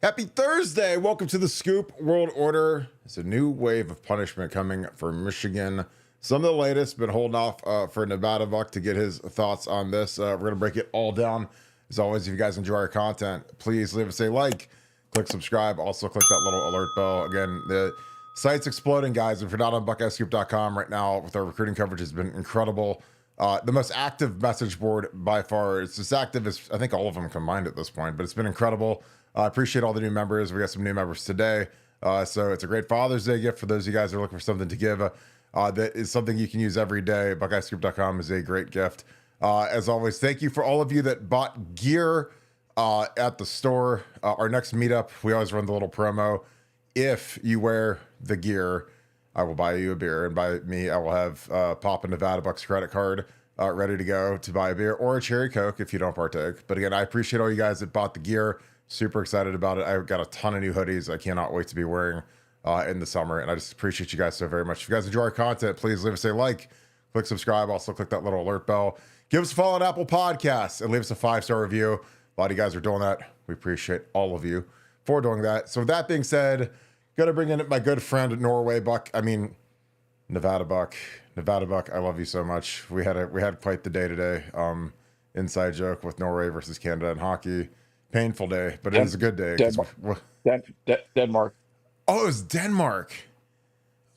Happy Thursday. Welcome to the Scoop. World Order. It's a new wave of punishment coming for Michigan. Some of the latest, been holding off for Nevadabuck to get his thoughts on this. We're going to break it all down. As always, if you guys enjoy our content, please leave us a like, click subscribe. Also, click that little alert bell. Again, the site's exploding, guys. If you're not on BuckeyeScoop.com right now, with our recruiting coverage, has been incredible. The most active message board by far. It's as active as I think all of them combined at this point, but it's been incredible. I appreciate all the new members. We got some new members today. So it's a great Father's Day gift for those of you guys that are looking for something to give. That is something you can use every day. BuckeyeScoop.com is a great gift. As always, thank you for all of you that bought gear at the store. Our next meetup, we always run the little promo. If you wear the gear, I will buy you a beer. And by me, I will have Papa Nevadabuck's credit card ready to go to buy a beer or a cherry Coke if you don't partake. But again, I appreciate all you guys that bought the gear. Super excited about it. I've got a ton of new hoodies I cannot wait to be wearing in the summer. And I just appreciate you guys so very much. If you guys enjoy our content, please leave us a like, click subscribe. Also, click that little alert bell. Give us a follow on Apple Podcasts and leave us a 5-star review. A lot of you guys are doing that. We appreciate all of you for doing that. So with that being said, gonna bring in my good friend Nevadabuck. Nevadabuck, I love you so much. We had quite the day today. Inside joke with Norway versus Canada in hockey. Painful day, but it is a good day. Denmark. Denmark. Oh, it was Denmark.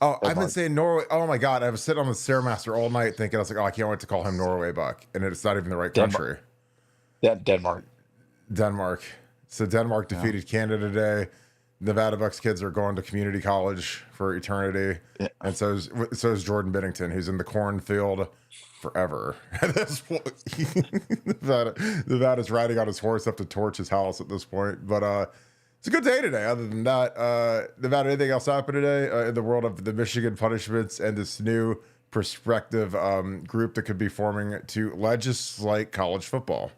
Oh, I've been Denmark. saying Norway. Oh my God, I was sitting on the Stairmaster all night thinking, I was like, oh, I can't wait to call him Norway Buck, and it's not even the right Denmark. country. Denmark. Denmark. So Denmark Yeah. defeated Canada today. Nevada Bucks kids are going to community college for eternity, Yeah. and so is Jordan Bennington, who's in the cornfield forever. At this point, Nevada's riding on his horse up to torch his house at this point. But it's a good day today. Other than that, Nevada, anything else happened today in the world of the Michigan punishments and this new prospective group that could be forming to legislate college football?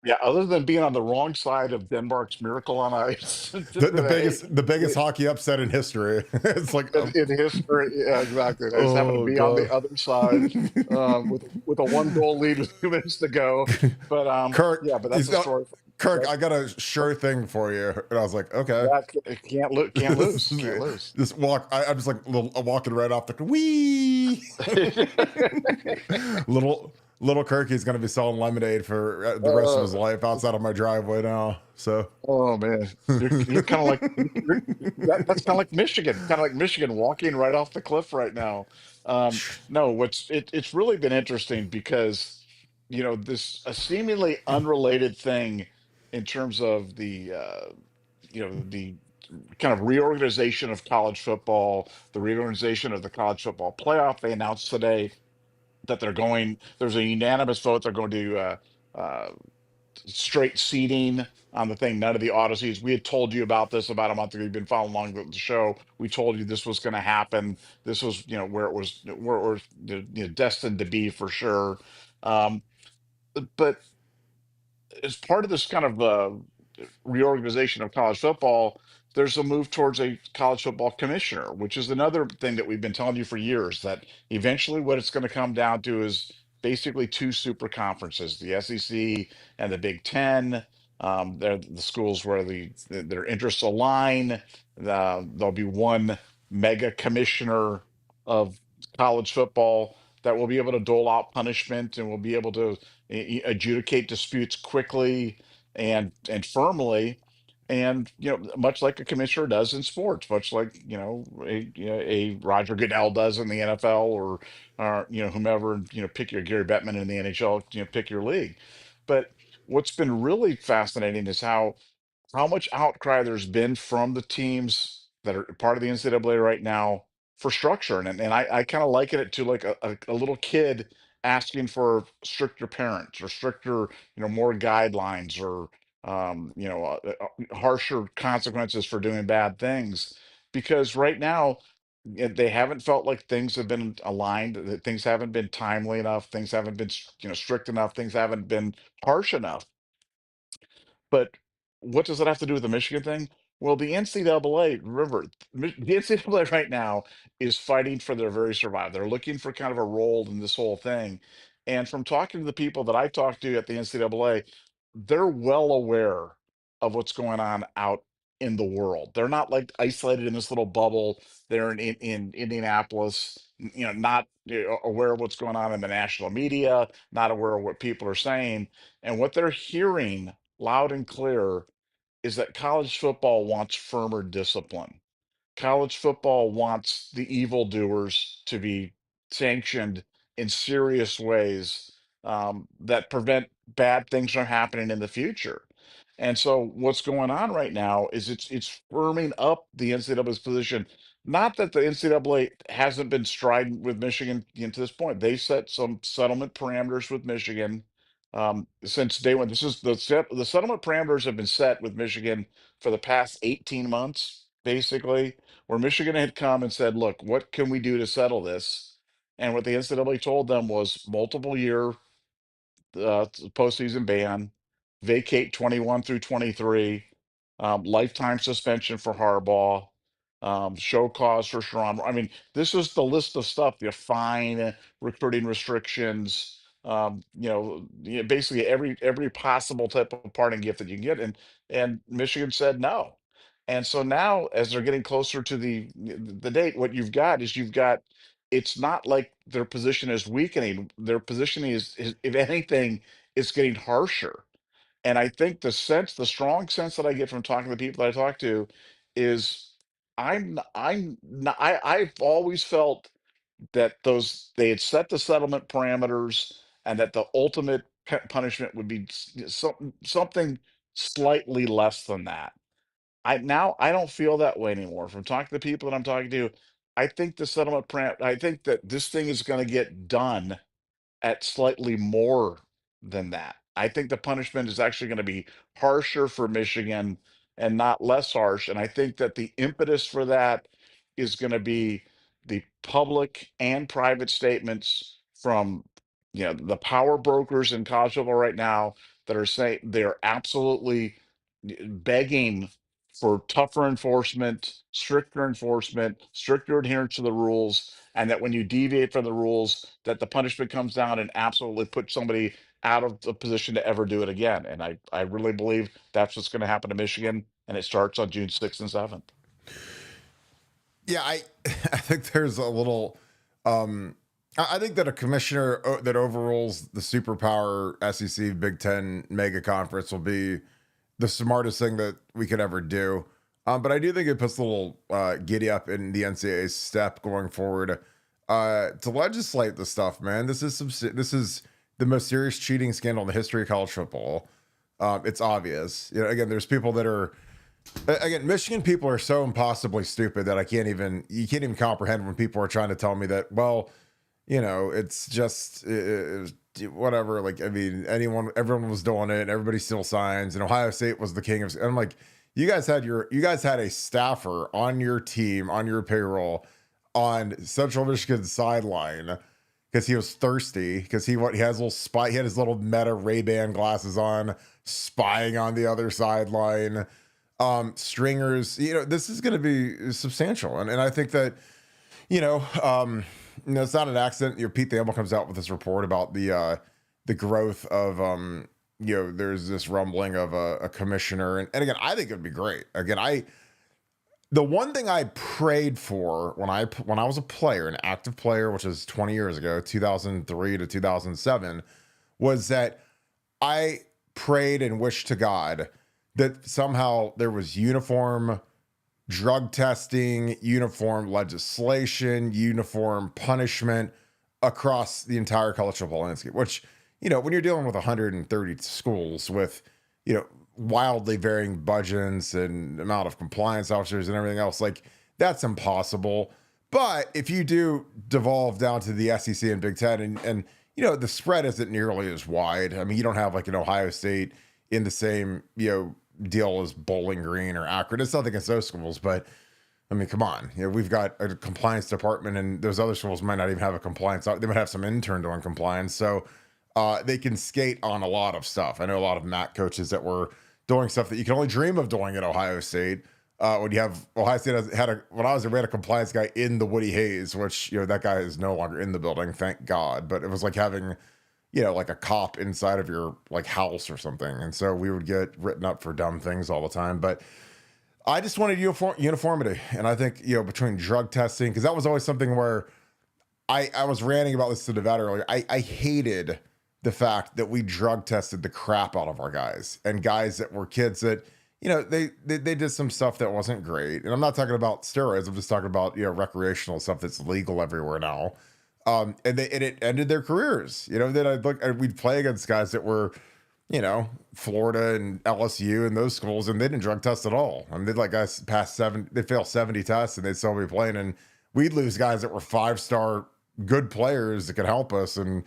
Yeah. Other than being on the wrong side of Denmark's miracle on ice The today, biggest hockey upset in history. It's like, in history, yeah, exactly. I just happened to oh be on God. the other side with a 1 goal lead with 2 minutes to go. But Kirk, yeah, but that's a story. Kirk, That, I got a sure thing for you. And I was like, okay. that can't lose. Can't lose. Can't Just lose. walk. I'm just like walking right off the wee. little Kirky's gonna be selling lemonade for the rest of his life outside of my driveway now. So, Oh man, you're kind of like that's kind of like Michigan, walking right off the cliff right now. No, it's really been interesting because this a seemingly unrelated thing in terms of the kind of reorganization of college football, the reorganization of the college football playoff. They announced today that there's a unanimous vote. They're going to uh, straight seating on the thing. None of the odysseys. We had told you about this about a month ago. You've been following along with the show. We told you this was going to happen. This was, where it was destined to be for sure. Um, but as part of this kind of reorganization of college football, there's a move towards a college football commissioner, which is another thing that we've been telling you for years, that eventually what it's going to come down to is basically two super conferences, the SEC and the Big Ten. They're the schools where their interests align. There'll be one mega commissioner of college football that will be able to dole out punishment and will be able to adjudicate disputes quickly and firmly, and much like a commissioner does in sports, much like a Roger Goodell does in the NFL, or whomever, pick your Gary Bettman in the NHL, pick your league. But what's been really fascinating is how much outcry there's been from the teams that are part of the NCAA right now for structure. And I kind of liken it to like a little kid asking for stricter parents or stricter, more guidelines, or harsher consequences for doing bad things. Because right now, they haven't felt like things have been aligned, that things haven't been timely enough, things haven't been strict enough, things haven't been harsh enough. But what does that have to do with the Michigan thing? Well, the NCAA, remember, the NCAA right now is fighting for their very survival. They're looking for kind of a role in this whole thing. And from talking to the people that I talked to at the NCAA, they're well aware of what's going on out in the world. They're not like isolated in this little bubble. They're in Indianapolis, not aware of what's going on in the national media, not aware of what people are saying. And what they're hearing loud and clear is that college football wants firmer discipline. College football wants the evildoers to be sanctioned in serious ways, that prevent bad things from happening in the future. And so what's going on right now is it's firming up the NCAA's position. Not that the NCAA hasn't been strident with Michigan to this point. They set some settlement parameters with Michigan, since day one. This is the settlement parameters have been set with Michigan for the past 18 months, basically, where Michigan had come and said, "Look, what can we do to settle this?" And what the NCAA told them was multiple year postseason ban, vacate 21 through 23, lifetime suspension for Harbaugh, show cause for Sharon. I mean, this is the list of stuff: the fine, recruiting restrictions, basically every possible type of parting gift that you can get. And Michigan said no. And so now, as they're getting closer to the date, what you've got it's not like their position is weakening. Their positioning is if anything, it's getting harsher. And I think the strong sense that I get from talking to the people that I talk to is I'm not, I've always felt that they had set the settlement parameters and that the ultimate punishment would be something slightly less than that. I don't feel that way anymore. From talking to the people that I'm talking to, I think that this thing is going to get done at slightly more than that. I think the punishment is actually going to be harsher for Michigan and not less harsh. And I think that the impetus for that is going to be the public and private statements from the power brokers in college football right now that are saying they're absolutely begging for tougher enforcement, stricter adherence to the rules, and that when you deviate from the rules, that the punishment comes down and absolutely puts somebody out of the position to ever do it again. And I really believe that's what's going to happen to Michigan, and it starts on June 6th and 7th. Yeah, I think there's a little. I think that a commissioner that overrules the superpower SEC Big Ten mega conference will be the smartest thing that we could ever do. But I do think it puts a little giddy up in the NCAA's step going forward to legislate the stuff. Man, this is the most serious cheating scandal in the history of college football. It's obvious. Again, there's people that are. Again, Michigan people are so impossibly stupid that you can't even comprehend when people are trying to tell me that, well, it's just whatever. Like, I mean, everyone was doing it and everybody still signs, and Ohio State was the king of, and I'm like, you guys had a staffer on your team, on your payroll on Central Michigan's sideline because he was thirsty because he has a little spy. He had his little Meta Ray-Ban glasses on, spying on the other sideline. Stringers, this is going to be substantial. And I think that, it's not an accident. Pete Thamel comes out with this report about the growth of, there's this rumbling of a commissioner. And again, I think it'd be great. Again, the one thing I prayed for when I was a player, an active player, which is 20 years ago, 2003 to 2007, was that I prayed and wished to God that somehow there was uniform drug testing, uniform legislation, uniform punishment across the entire college football landscape, which, when you're dealing with 130 schools with, wildly varying budgets and amount of compliance officers and everything else, like, that's impossible. But if you do devolve down to the SEC and Big Ten and the spread isn't nearly as wide. I mean, you don't have like an Ohio State in the same, deal as Bowling Green or Akron. It's nothing against those schools, but I mean, come on. We've got a compliance department, and those other schools might not even have a compliance. They might have some intern doing compliance. So they can skate on a lot of stuff. I know a lot of MAC coaches that were doing stuff that you can only dream of doing at Ohio State. When you have Ohio State when I was there, we had a compliance guy in the Woody Hayes, which, that guy is no longer in the building, thank God. But it was like having, like a cop inside of your like house or something. And so we would get written up for dumb things all the time. But I just wanted uniformity. And I think, between drug testing, because that was always something where I was ranting about this to Nevada earlier. I hated the fact that we drug tested the crap out of our guys, and guys that were kids that, they did some stuff that wasn't great. And I'm not talking about steroids. I'm just talking about, recreational stuff that's legal everywhere now. And it ended their careers. Then we'd play against guys that were, Florida and LSU and those schools, and they didn't drug test at all. I mean, they'd like guys pass they fail 70 tests, and they'd still be playing. And we'd lose guys that were 5-star good players that could help us, and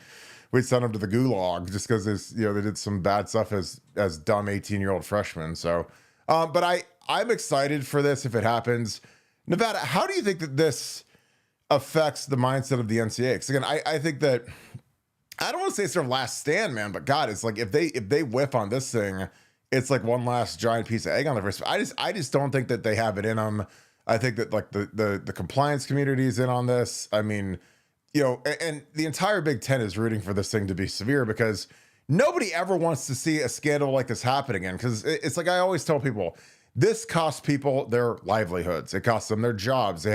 we'd send them to the gulag just because they did some bad stuff as dumb 18-year-old freshmen. So, but I'm excited for this if it happens. Nevada, how do you think that this affects the mindset of the NCAA? Because again, I think that, I don't want to say it's their last stand, man, but God, it's like if they whiff on this thing, it's like one last giant piece of egg on the wrist. I just don't think that they have it in them. I think that like the compliance community is in on this. I mean, and the entire Big Ten is rooting for this thing to be severe, because nobody ever wants to see a scandal like this happen again. Because it's like I always tell people, this costs people their livelihoods. It costs them their jobs.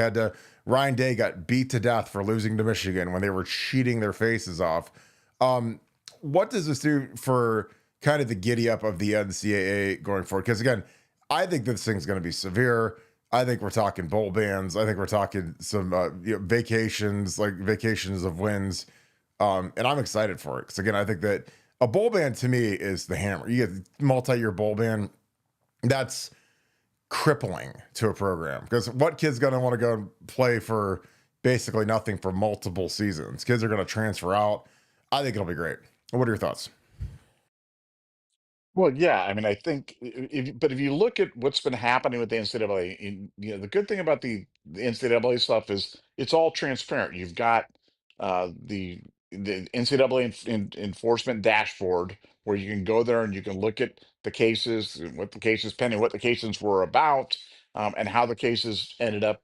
Ryan Day got beat to death for losing to Michigan when they were cheating their faces off. What does this do for kind of the giddy up of the NCAA going forward? Because again, I think this thing's going to be severe. I think we're talking bowl bans. I think we're talking some vacations, like vacations of wins. And I'm excited for it, because again, I think that a bowl ban to me is the hammer. You get multi-year bowl ban. That's crippling to a program, because what kid's going to want to go and play for basically nothing for multiple seasons? Kids are going to transfer out. I think it'll be great. What are your thoughts? Well, yeah, I mean, I think, but if you look at what's been happening with the NCAA, the good thing about the NCAA stuff is it's all transparent. You've got the NCAA enforcement dashboard, where you can go there and you can look at the cases, and what the cases pending, what the cases were about, and how the cases ended up,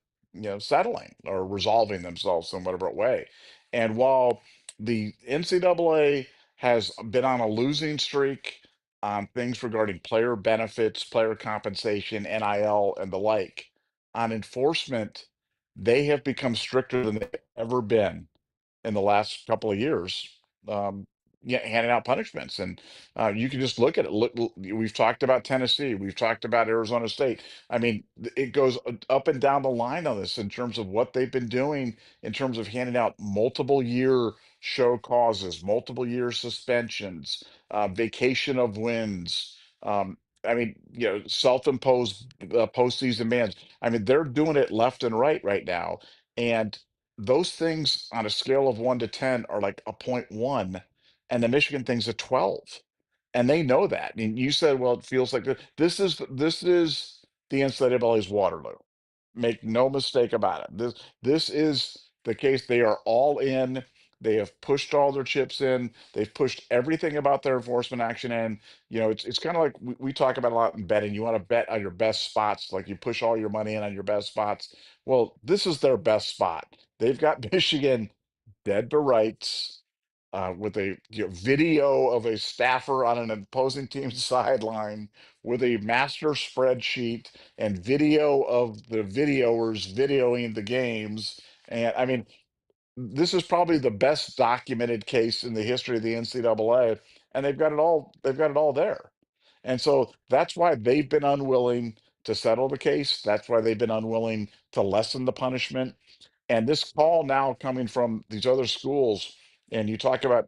settling or resolving themselves in whatever way. And while the NCAA has been on a losing streak on things regarding player benefits, player compensation, NIL, and the like. On enforcement, they have become stricter than they've ever been in the last couple of years. Um, yeah, handing out punishments, and you can just look at it. We've talked about Tennessee, we've talked about Arizona State. I mean, it goes up and down the line on this in terms of what they've been doing in terms of handing out multiple year show causes, multiple year suspensions, vacation of wins. I mean, self-imposed postseason bans. I mean, they're doing it left and right now, and those things on a scale of 1 to 10 are like a 0.1, and the Michigan thing's a 12. And they know that. And you said, well, it feels like this is the NCAA's Waterloo. Make no mistake about it. This is the case. They are all in. They have pushed all their chips in. They've pushed everything about their enforcement action in. It's kind of like we talk about a lot in betting. You want to bet on your best spots, like you push all your money in on your best spots. Well, this is their best spot. They've got Michigan dead to rights, with a video of a staffer on an opposing team's sideline with a master spreadsheet and video of the videoers videoing the games. And I mean, this is probably the best documented case in the history of the NCAA, and they've got it all. They've got it all there, and so that's why they've been unwilling to settle the case. That's why they've been unwilling to lessen the punishment. And this call now coming from these other schools, and you talk about,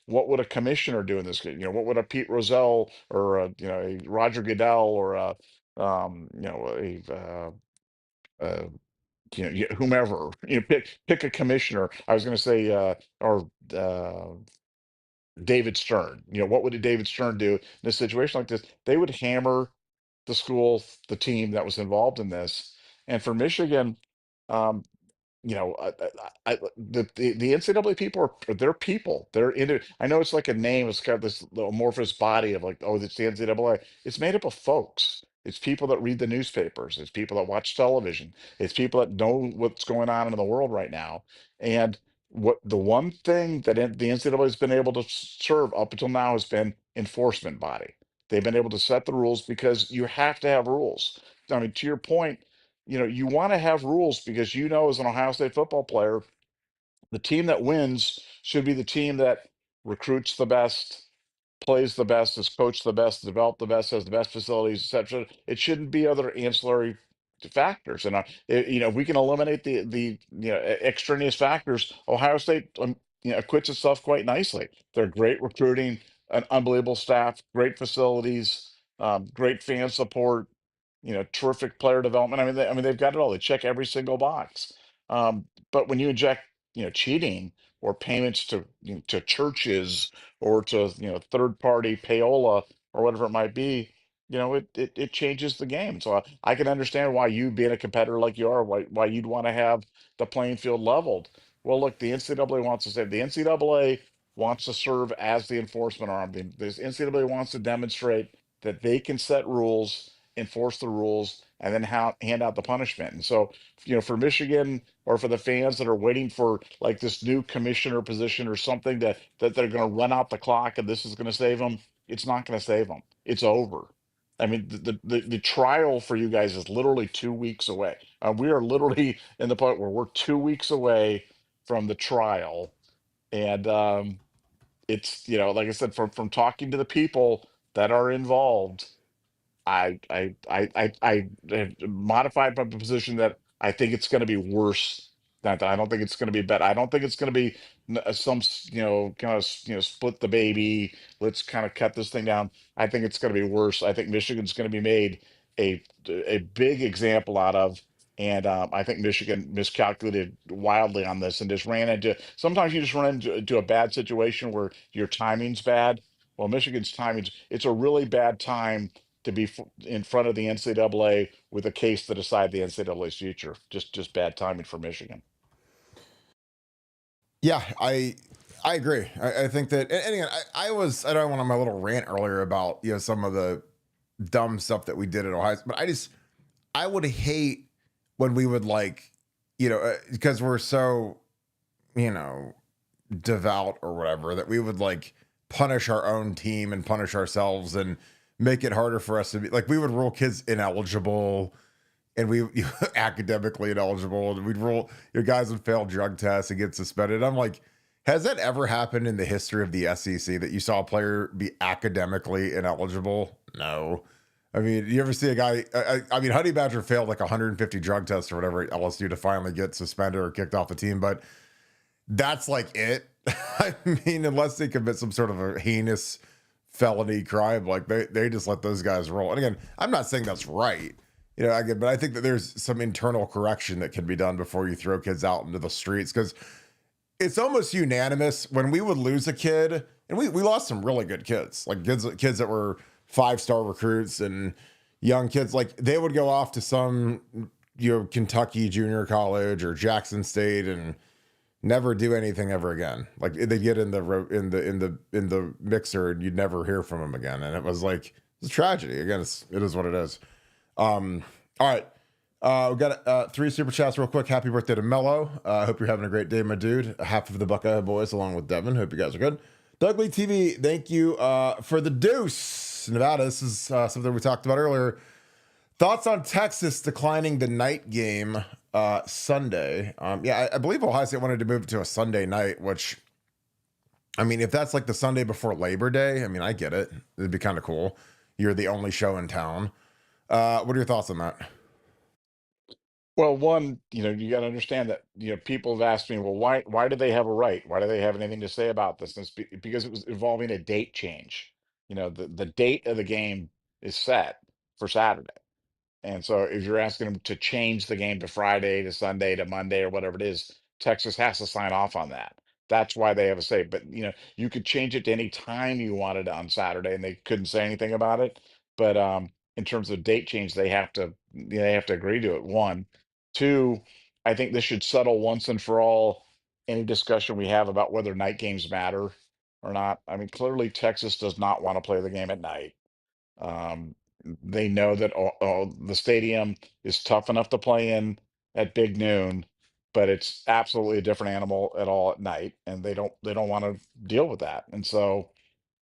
what would a commissioner do in this case? What would a Pete Rozelle or a Roger Goodell or a whomever, pick a commissioner. I was going to say, or David Stern. What would a David Stern do in a situation like this? They would hammer the school, the team that was involved in this. And for Michigan, um, the NCAA people they're people. They're into. I know it's like a name. It's got this little amorphous body of like, oh, it's the NCAA. It's made up of folks. It's people that read the newspapers. It's people that watch television. It's people that know what's going on in the world right now. And what the one thing that the NCAA has been able to serve up until now has been enforcement body. They've been able to set the rules because you have to have rules. I mean, to your point, you want to have rules because as an Ohio State football player, the team that wins should be the team that recruits the best, plays the best, is coached the best, developed the best, has the best facilities, etc. It shouldn't be other ancillary factors. And if we can eliminate the extraneous factors, Ohio State acquits itself quite nicely. They're great recruiting, an unbelievable staff, great facilities, great fan support, terrific player development. I mean they've got it all. They check every single box. But when you inject cheating or payments to churches or to third party payola or whatever it might be, it changes the game. So I can understand why you, being a competitor like you are, why you'd want to have the playing field leveled. Well, look, the NCAA wants to say the NCAA wants to serve as the enforcement arm. The NCAA wants to demonstrate that they can set rules, enforce the rules, and then hand out the punishment. And so, for Michigan or for the fans that are waiting for like this new commissioner position or something that they're going to run out the clock and this is going to save them, it's not going to save them. It's over. I mean, the trial for you guys is literally 2 weeks away. We are literally in the point where we're 2 weeks away from the trial, and it's like I said, from talking to the people that are involved, I have modified my position that I think it's going to be worse. Not that I don't think it's going to be better. I don't think it's going to be some kind of split the baby. Let's kind of cut this thing down. I think it's going to be worse. I think Michigan's going to be made a big example out of, and I think Michigan miscalculated wildly on this and just ran into. Sometimes you just run into a bad situation where your timing's bad. Well, Michigan's timing, it's a really bad time to be in front of the NCAA with a case to decide the NCAA's future. Just bad timing for Michigan. Yeah, I agree. I think that, and again, I don't want on my little rant earlier about some of the dumb stuff that we did at Ohio, but I would hate when we would because we're so you know devout or whatever, that we would punish our own team and punish ourselves and make it harder for us to be we would rule kids ineligible, and we academically ineligible, and we'd rule your guys would fail drug tests and get suspended. I'm like, has that ever happened in the history of the SEC that you saw a player be academically ineligible? No. I mean, you ever see a guy? I mean, Honey Badger failed 150 drug tests or whatever at LSU to finally get suspended or kicked off the team, but that's it. I mean, unless they commit some sort of a heinous felony crime, they just let those guys roll. And again, I'm not saying that's right, again, but I think that there's some internal correction that can be done before you throw kids out into the streets, because it's almost unanimous when we would lose a kid, and we lost some really good kids, kids that were 5-star recruits and young kids, they would go off to some Kentucky junior college or Jackson State and never do anything ever again. They get in the mixer and you'd never hear from them again. And it was it's a tragedy. Again, it is what it is. All right. We got 3 super chats real quick. Happy birthday to Mello. I hope you're having a great day, my dude. Half of the Buckeye boys along with Devin. Hope you guys are good. Doug Lee TV, thank you for the deuce. Nevada, this is something we talked about earlier. Thoughts on Texas declining the night game Sunday? I believe Ohio State wanted to move it to a Sunday night, which, I mean, if that's the Sunday before Labor Day, I mean, I get it. It'd be kind of cool. You're the only show in town. What are your thoughts on that? Well, one, you got to understand that, people have asked me, well, why do they have a right? Why do they have anything to say about this? And it's because it was involving a date change. The date of the game is set for Saturday. And so if you're asking them to change the game to Friday to Sunday to Monday or whatever it is, Texas has to sign off on that. That's why they have a say. But you could change it to any time you wanted on Saturday, and they couldn't say anything about it. But in terms of date change, they have to agree to it. One, two, I think this should settle once and for all any discussion we have about whether night games matter or not. I mean, clearly Texas does not want to play the game at night. Um, they know that the stadium is tough enough to play in at big noon, but it's absolutely a different animal at all at night, and they don't want to deal with that. And so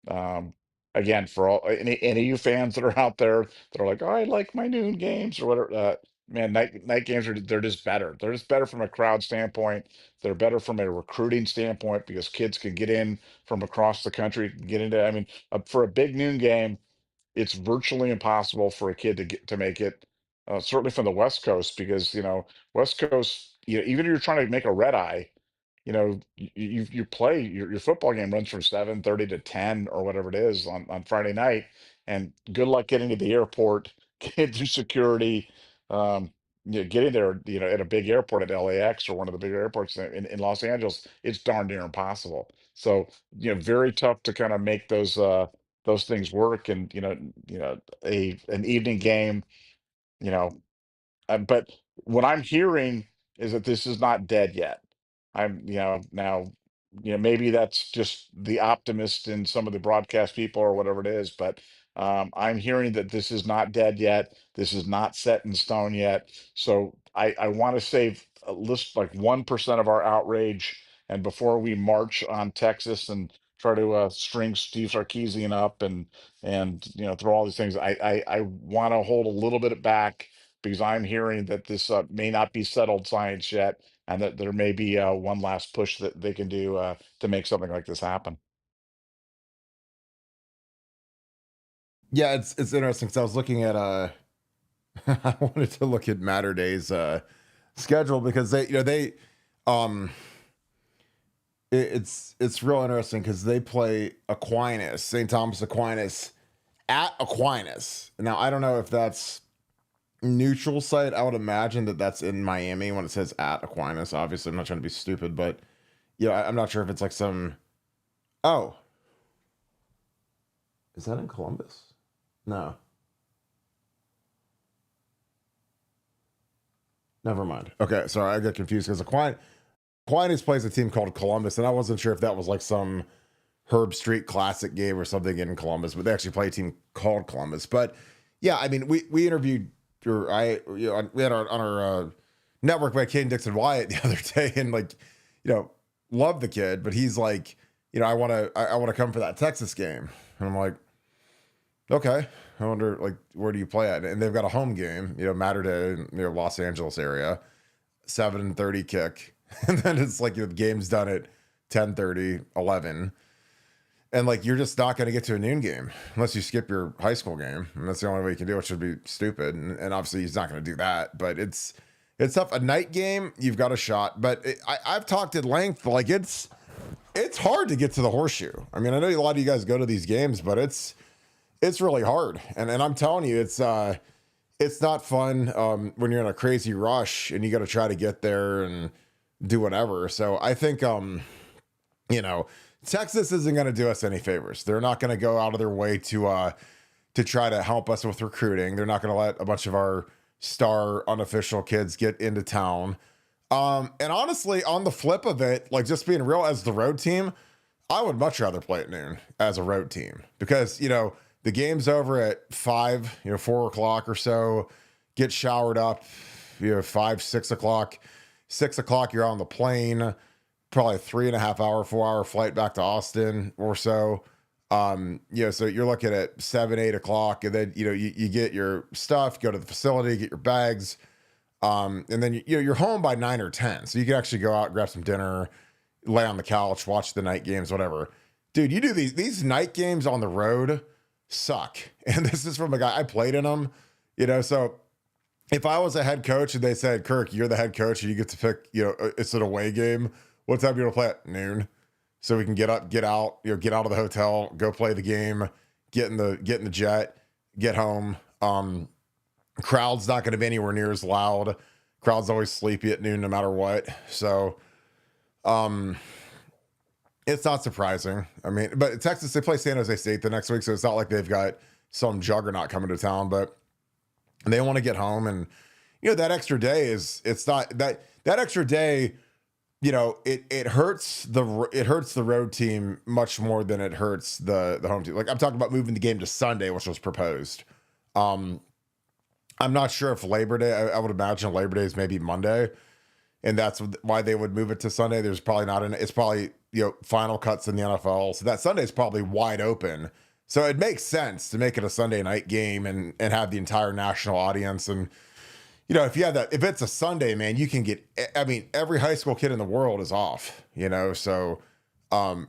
um, again, for all any of you fans that are out there that are like, oh, I like my noon games or whatever, man, night games are they're just better. They're just better from a crowd standpoint. They're better from a recruiting standpoint because kids can get in from across the country, get into. I mean, for a big noon game, it's virtually impossible for a kid to get to make it. Certainly from the West Coast, because West Coast, even if you're trying to make a red eye, you play your football game runs from 7:30 to 10 or whatever it is on Friday night, and good luck getting to the airport, getting through security, um, getting there, at a big airport at LAX or one of the bigger airports in Los Angeles. It's darn near impossible. So very tough to kind of make those things work, and a an evening game, you know but what I'm hearing is that this is not dead yet. Now, maybe that's just the optimist in some of the broadcast people or whatever it is, but I'm hearing that this is not dead yet. This is not set in stone yet. So I want to save at least like 1% of our outrage, and before we march on Texas and try to string Steve Sarkisian up and throw all these things, I want to hold a little bit back, because I'm hearing that this may not be settled science yet, and that there may be one last push that they can do to make something like this happen. Yeah, it's interesting because I was looking at I wanted to look at Matter Day's schedule because they um it's real interesting because they play Aquinas, St. Thomas Aquinas at Aquinas. Now I don't know if that's neutral site. I would imagine that that's in Miami when it says at Aquinas. Obviously, I'm not trying to be stupid, but I'm not sure if it's like some. Oh, is that in Columbus? No, never mind. Okay, sorry, I got confused because Aquinas plays a team called Columbus, and I wasn't sure if that was like some Herb Street Classic game or something in Columbus, but they actually play a team called Columbus. But yeah, I mean, we interviewed, or we had on our network by Caden Dixon Wyatt the other day, and love the kid, but he's like, I want to come for that Texas game, and I'm like, okay, I wonder like where do you play at? And they've got a home game, Matter Day, Los Angeles area, 7:30 kick. And then it's like the game's done at 10:30, 11. And like you're just not going to get to a noon game unless you skip your high school game. And that's the only way you can do it, which would be stupid. And obviously he's not going to do that. But it's tough. A night game, you've got a shot. But I've talked at length, like it's hard to get to the Horseshoe. I mean, I know a lot of you guys go to these games, but it's really hard. And I'm telling you, it's not fun when you're in a crazy rush and you got to try to get there and do whatever. So I think, Texas isn't going to do us any favors. They're not going to go out of their way to try to help us with recruiting. They're not going to let a bunch of our star unofficial kids get into town. And honestly, on the flip of it, like just being real, as the road team, I would much rather play at noon as a road team because, the game's over at 5, 4 o'clock or so, get showered up, 5, 6 o'clock. 6 o'clock, you're on the plane, probably a 3.5 hour, 4 hour flight back to Austin or so. So you're looking at 7, 8 o'clock, and then, you get your stuff, go to the facility, get your bags. And then, you're home by 9 or 10. So you can actually go out, grab some dinner, lay on the couch, watch the night games, whatever. Dude, you do these night games on the road suck. And this is from a guy, I played in them, so if I was a head coach and they said, Kirk, you're the head coach and you get to pick, it's an away game, what time you want to play at? Noon. So we can get up, get out, get out of the hotel, go play the game, get in the jet, get home. Crowd's not going to be anywhere near as loud. Crowd's always sleepy at noon no matter what. So it's not surprising. I mean, but Texas, they play San Jose State the next week, so it's not like they've got some juggernaut coming to town, but they want to get home. And, that extra day it's not that extra day, it hurts the road team much more than it hurts the home team. Like I'm talking about moving the game to Sunday, which was proposed. I'm not sure if Labor Day, I would imagine Labor Day is maybe Monday. and that's why they would move it to Sunday. There's probably not it's probably final cuts in the NFL, so that Sunday is probably wide open. So it makes sense to make it a Sunday night game and have the entire national audience. And if you have that, if it's a Sunday, man, you can get. I mean, every high school kid in the world is off. So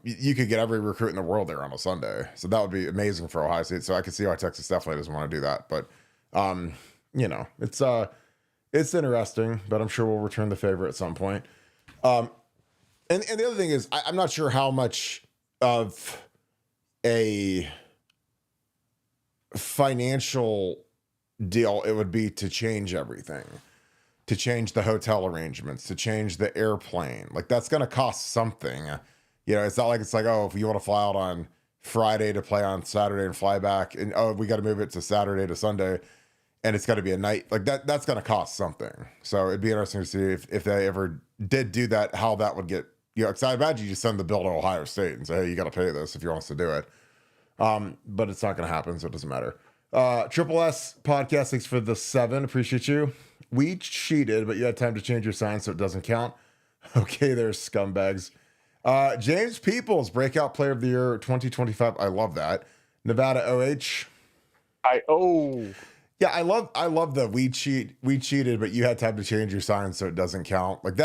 you could get every recruit in the world there on a Sunday. So that would be amazing for Ohio State. So I can see why Texas definitely doesn't want to do that. But it's interesting, but I'm sure we'll return the favor at some point. And the other thing is, I'm not sure how much of a financial deal it would be to change everything, to change the hotel arrangements, to change the airplane. Like that's going to cost something. It's not like it's like, oh, if you want to fly out on Friday to play on Saturday and fly back, and oh, we got to move it to Saturday to Sunday, and it's got to be a night like that. That's going to cost something. So it'd be interesting to see if they ever did do that, how that would get. Because I imagine you just send the bill to Ohio State and say, hey, you got to pay this if you want us to do it. But it's not going to happen, so it doesn't matter. Triple S podcast, thanks for the 7. Appreciate you. We cheated, but you had time to change your sign, so it doesn't count. Okay, there's scumbags. James Peoples, breakout player of the year 2025. I love that. Nevada OH. Yeah, I love the we cheated, but you had time to change your sign, so it doesn't count. Like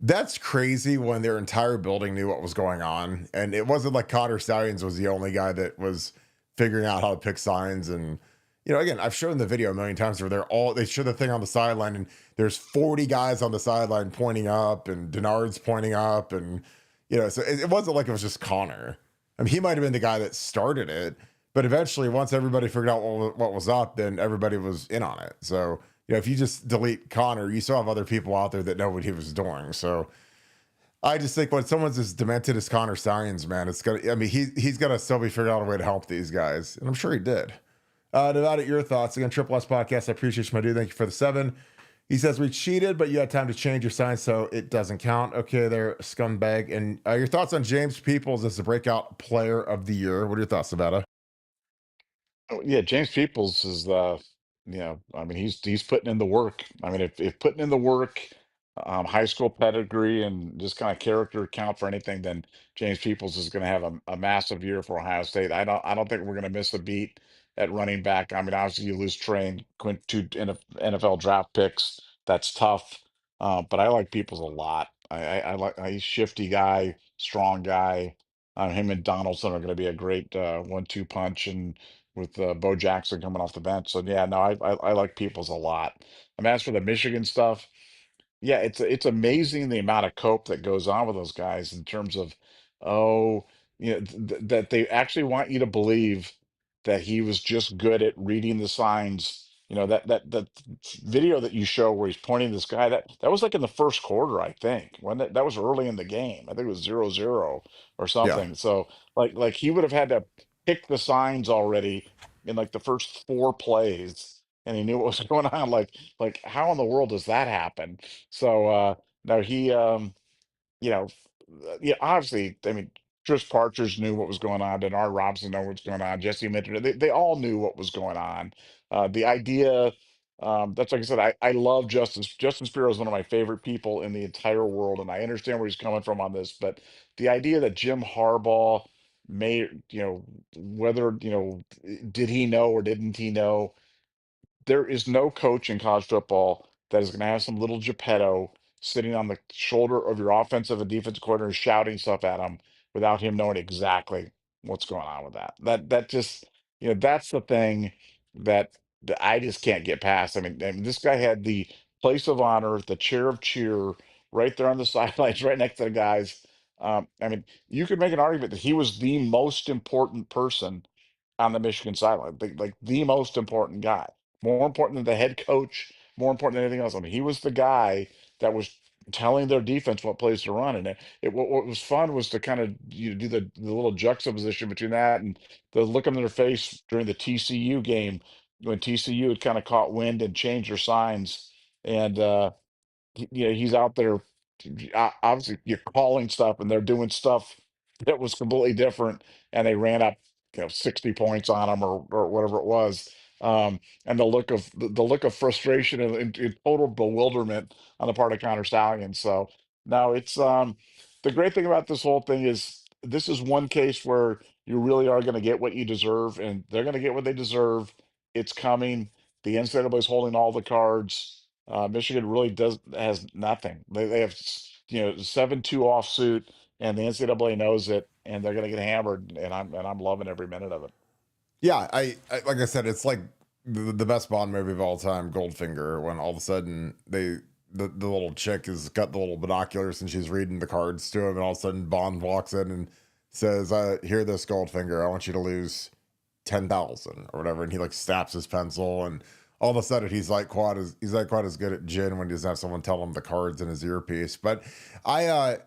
that's crazy when their entire building knew what was going on. And it wasn't like Connor Stallions was the only guy that was figuring out how to pick signs. And, again, I've shown the video a million times where they show the thing on the sideline and there's 40 guys on the sideline pointing up and Denard's pointing up. And, so it wasn't like it was just Connor. I mean, he might've been the guy that started it, but eventually once everybody figured out what was up, then everybody was in on it. So, if you just delete Connor, you still have other people out there that know what he was doing. So I just think when someone's as demented as Connor Stallions, man, he's got to still be figuring out a way to help these guys. And I'm sure he did. Nevada, your thoughts. Again, Triple S Podcast. I appreciate you, my dude. Thank you for the 7. He says, we cheated, but you had time to change your sign, so it doesn't count. Okay, there, scumbag. And your thoughts on James Peoples as the breakout player of the year. What are your thoughts, Nevada? Oh, yeah, James Peoples is I mean, he's putting in the work. I mean, if putting in the work, high school pedigree and just kind of character count for anything, then James Peoples is going to have a massive year for Ohio State. I don't think we're going to miss a beat at running back. I mean, obviously you lose Train, Quint, 2 NFL draft picks. That's tough. But I like Peoples a lot. I like he's shifty guy, strong guy. Him and Donaldson are going to be a great 1-2 punch, and with Bo Jackson coming off the bench. So yeah, no, I like Peoples a lot. And as for the Michigan stuff, yeah, it's amazing the amount of cope that goes on with those guys in terms of, oh, that they actually want you to believe that he was just good at reading the signs. That video that you show where he's pointing this guy, that was like in the first quarter, I think. When that was early in the game. I think it was 0-0 or Yeah. something. So like he would have had to pick the signs already in like the first 4 plays, and he knew what was going on. Like how in the world does that happen? So no, he yeah, obviously, I mean, Chris Partridge knew what was going on. Denard Robinson knew what's going on. Jesse Minter, they all knew what was going on. The idea, that's like I said, I love Justin. Justin Spiro is one of my favorite people in the entire world, and I understand where he's coming from on this. But the idea that Jim Harbaugh may, whether, did he know or didn't he know? There is no coach in college football that is going to have some little Geppetto sitting on the shoulder of your offensive and defensive coordinator shouting stuff at him without him knowing exactly what's going on with that. That just, that's the thing that I just can't get past. I mean, this guy had the place of honor, the chair of cheer, right there on the sidelines, right next to the guys. I mean, you could make an argument that he was the most important person on the Michigan sideline, like the most important guy, more important than the head coach, more important than anything else. I mean, he was the guy that was telling their defense what plays to run. And what was fun was to kind of do the little juxtaposition between that and the look on their face during the TCU game when TCU had kind of caught wind and changed their signs. And he's out there obviously you're calling stuff and they're doing stuff that was completely different, and they ran up 60 points on him or whatever it was. And the look of frustration and total bewilderment on the part of Connor Stallion. So now it's the great thing about this whole thing is this is one case where you really are going to get what you deserve, and they're going to get what they deserve. It's coming. The NCAA is holding all the cards. Michigan really has nothing. They have 7-2 offsuit, and the NCAA knows it, and they're going to get hammered. And I'm loving every minute of it. Yeah, I like I said, it's like the best Bond movie of all time, Goldfinger, when all of a sudden the little chick has got the little binoculars and she's reading the cards to him, and all of a sudden Bond walks in and says, "Hear this, Goldfinger, I want you to lose 10,000 or whatever," and he like snaps his pencil, and all of a sudden he's like quite as good at gin when he doesn't have someone tell him the cards in his earpiece. But I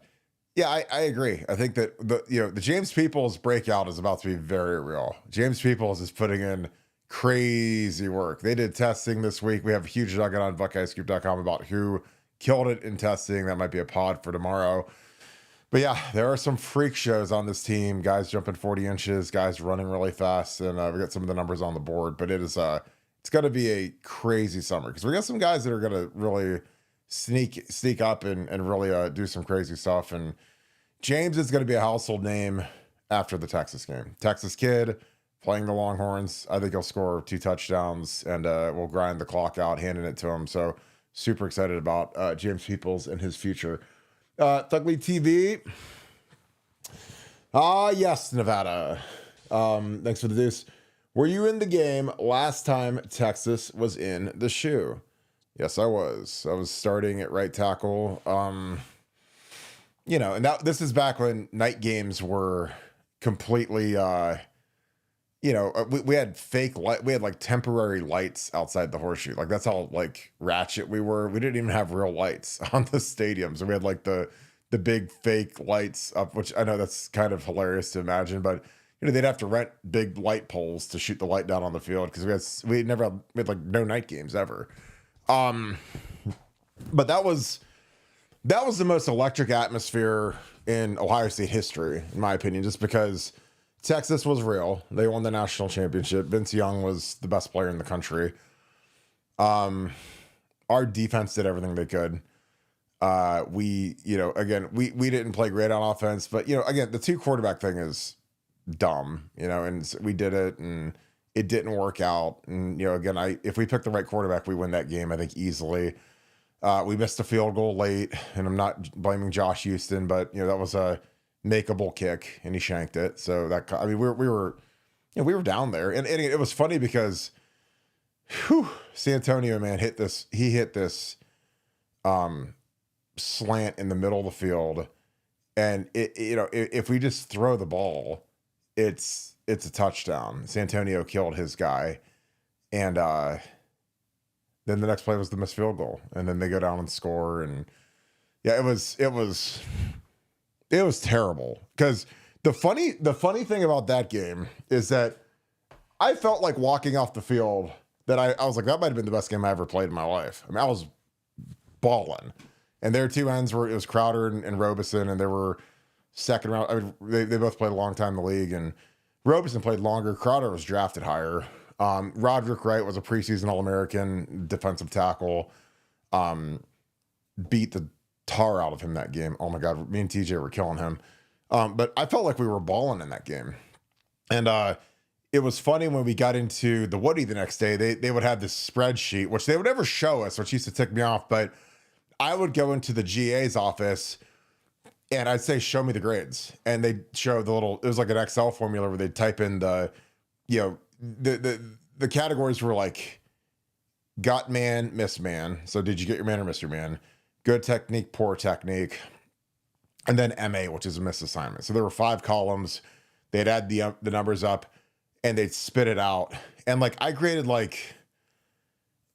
agree. I think that the James Peoples breakout is about to be very real. James Peoples is putting in crazy work. They did testing this week. We have a huge nugget on BuckeyeScoop.com about who killed it in testing. That might be a pod for tomorrow. But yeah, there are some freak shows on this team. Guys jumping 40 inches, guys running really fast, and we got some of the numbers on the board. But it's going to be a crazy summer because we got some guys that are going to really sneak up and really do some crazy stuff. And James is going to be a household name after the Texas game. Texas kid playing the Longhorns. I think he'll score 2 touchdowns and we'll grind the clock out, handing it to him. So super excited about James Peoples and his future. Thugly TV. Yes, Nevada. Thanks for the deuce. Were you in the game last time Texas was in the shoe? Yes, I was. I was starting at right tackle. And this is back when night games were completely, we had fake light. We had like temporary lights outside the horseshoe. Like that's how like ratchet we were. We didn't even have real lights on the stadium. So we had like the big fake lights up, which I know that's kind of hilarious to imagine, but they'd have to rent big light poles to shoot the light down on the field because we had like no night games ever. But that was the most electric atmosphere in Ohio State history, in my opinion, just because Texas was real. They won the national championship. Vince Young was the best player in the country. Our defense did everything they could. We didn't play great on offense, but again, the 2 quarterback thing is dumb, and we did it and it didn't work out. And, again, if we picked the right quarterback, we win that game, I think, easily. We missed a field goal late, and I'm not blaming Josh Houston, but that was a makeable kick and he shanked it. So we were down there, and it was funny because Santonio, man, he hit this slant in the middle of the field, and if we just throw the ball, it's a touchdown. Santonio killed his guy, and then the next play was the missed field goal, and then they go down and score. And yeah, it was terrible because the funny thing about that game is that I felt like walking off the field that I was like, that might have been the best game I ever played in my life. I mean, I was balling, and their 2 ends it was Crowder and Robeson, and they were second round. I mean, they both played a long time in the league, and Robeson played longer. Crowder was drafted higher. Roderick Wright was a preseason All-American defensive tackle. Beat the tar out of him that game. Oh my God, me and TJ were killing him. But I felt like we were balling in that game. And it was funny when we got into the Woody the next day, they would have this spreadsheet, which they would never show us, which used to tick me off. But I would go into the GA's office and I'd say, show me the grades. And they'd show it was like an Excel formula where they'd type in the categories were like got man, miss man. So did you get your man or miss your man? Good technique, poor technique. And then MA, which is a missed assignment. So there were 5 columns. They'd add the numbers up and they'd spit it out. And like I graded like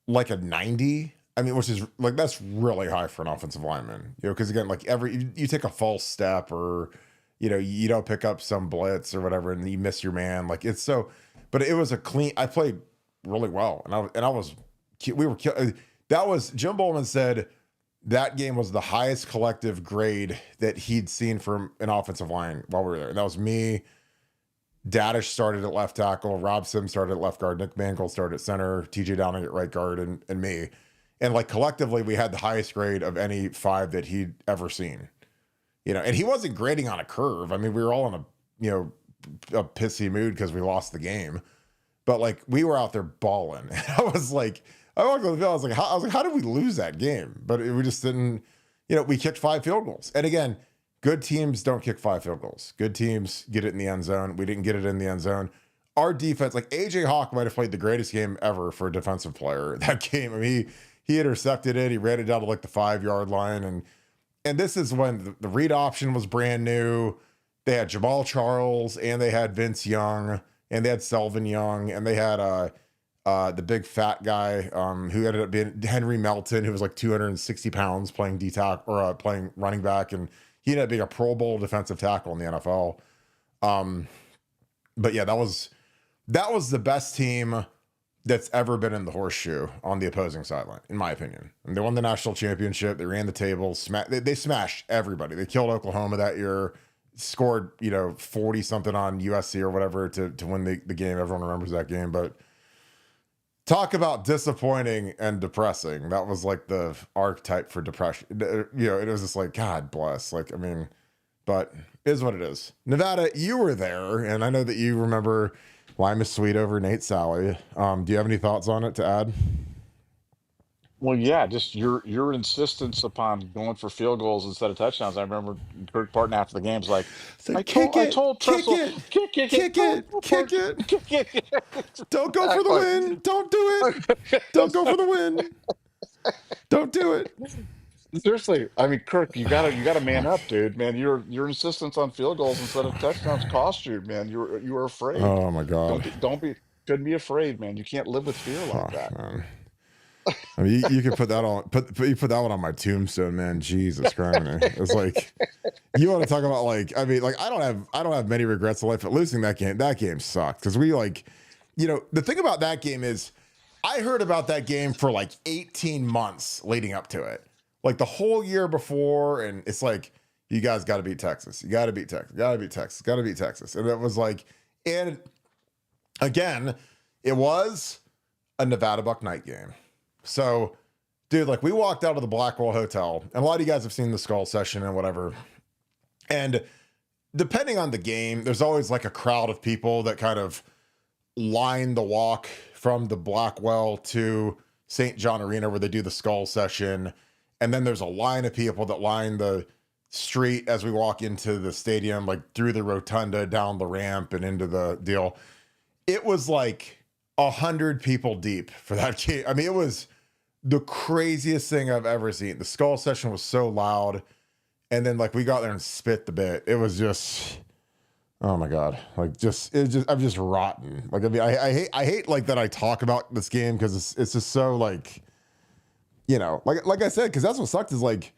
a 90. I mean, which is like, that's really high for an offensive lineman, because again, like you take a false step or, you don't pick up some blitz or whatever, and you miss your man. Like it's so, but it was I played really well. Jim Bowman said that game was the highest collective grade that he'd seen from an offensive line while we were there. And that was me, Dadish started at left tackle, Rob Sim started at left guard, Nick Mangold started at center, TJ Downing at right guard, and me. And like collectively, we had the highest grade of any five that he'd ever seen. And he wasn't grading on a curve. I mean, we were all in a pissy mood because we lost the game, but like we were out there balling. And I was like, I walked on the field. I was like, how did we lose that game? But we just didn't. We kicked 5 field goals. And again, good teams don't kick 5 field goals. Good teams get it in the end zone. We didn't get it in the end zone. Our defense, like AJ Hawk might have played the greatest game ever for a defensive player. That game, I mean, he intercepted it. He ran it down to like the 5-yard line. And this is when the read option was brand new. They had Jamal Charles and they had Vince Young and they had Selvin Young and they had the big fat guy who ended up being Henry Melton, who was like 260 pounds playing playing running back, and he ended up being a Pro Bowl defensive tackle in the NFL. But yeah, that was the best team that's ever been in the horseshoe on the opposing sideline, in my opinion. And they won the national championship. They ran the table. They smashed everybody. They killed Oklahoma that year. Scored 40 something on USC or whatever to win the game. Everyone remembers that game, but. Talk about disappointing and depressing. That was like the archetype for depression. It was just like, God bless. Like, I mean, but it is what it is. Nevada, you were there, and I know that you remember Lima Sweet over Nate Sally. Do you have any thoughts on it to add? Well, yeah, just your insistence upon going for field goals instead of touchdowns. I remember Kirk Barton after the game's like, So kick I it, told kick Tressel, it, kick it, kick go it, for kick it, it. kick it. Don't go for the win. Don't do it. Don't go for the win. Don't do it. Seriously, I mean, Kirk, you gotta man up, dude. Man, your insistence on field goals instead of touchdowns cost you, man. You were afraid. Oh my God. Shouldn't be afraid, man. You can't live with fear like Fuck, that. man. I mean, you could put that on. You put that one on my tombstone, man. Jesus Christ, it's like you want to talk about like. I mean, like I don't have many regrets in life, but losing that game. That game sucked because we like, the thing about that game is, I heard about that game for like 18 months leading up to it, like the whole year before, and it's like you guys got to beat Texas. You got to beat Texas. Got to beat Texas. Got to beat Texas. And it was like, and again, it was a Nevadabuck night game. So, dude, like we walked out of the Blackwell Hotel, and a lot of you guys have seen the Skull Session and whatever. And depending on the game, there's always like a crowd of people that kind of line the walk from the Blackwell to St. John Arena where they do the Skull Session. And then there's a line of people that line the street as we walk into the stadium, like through the rotunda, down the ramp, and into the deal. It was like 100 people deep for that game. I mean, it was the craziest thing I've ever seen. The Skull Session was so loud. And then like we got there and spit the bit. It was just, oh my God. Like I'm just rotten. Like, I mean, I hate like that I talk about this game because it's just so like, like I said, because that's what sucked is like,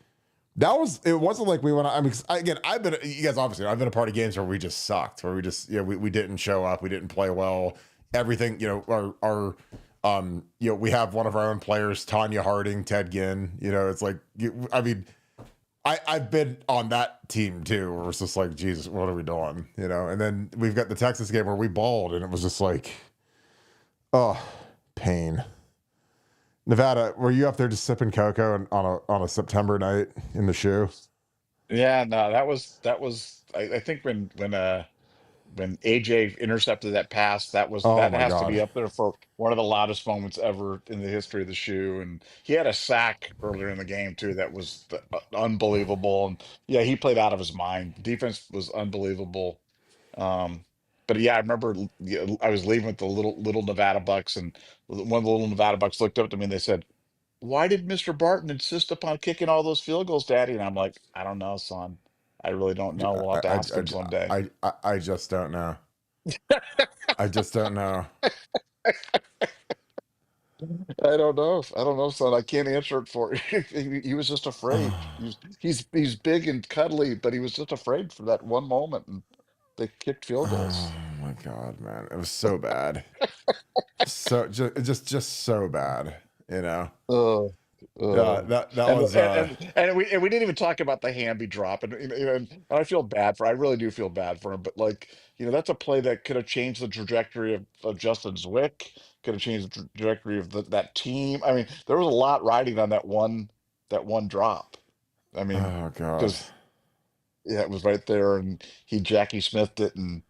it wasn't like we went, I mean, you guys obviously, I've been a part of games where we just sucked, where we just, we didn't show up. We didn't play well. Everything, we have one of our own players, Tanya Harding, Ted Ginn, it's like, I mean, I've been on that team too, where it's just like, Jesus, what are we doing? And then we've got the Texas game where we balled and it was just like, oh, pain. Nevada, were you up there just sipping cocoa on a September night in the shoe? Yeah, no, that was. I think when AJ intercepted that pass, Oh that my has to be God. up there for one of the loudest moments ever in the history of the shoe. And he had a sack earlier in the game too that was unbelievable. And yeah, he played out of his mind. Defense was unbelievable. Um, but yeah, I remember I was leaving with the little Nevada Bucks, and one of the little Nevada Bucks looked up to me and they said, "Why did Mr. Barton insist upon kicking all those field goals, Daddy?" And I'm like, "I don't know, son. I really don't know. We'll have to ask him someday." I just don't know. I just don't know. I don't know, son. I can't answer it for you. He was just afraid. He's big and cuddly, but he was just afraid for that one moment, and they kicked field Oh goals. my God, man. It was so bad. So just so bad, Oh, Yeah, Uh, that and was we didn't even talk about the Hamby drop, and and I feel bad for. I really do feel bad for him, but like that's a play that could have changed the trajectory of Justin Zwick, could have changed the trajectory of that team. I mean, there was a lot riding on that one drop. I mean, oh god. because yeah, it was right there, and he Jackie Smithed it and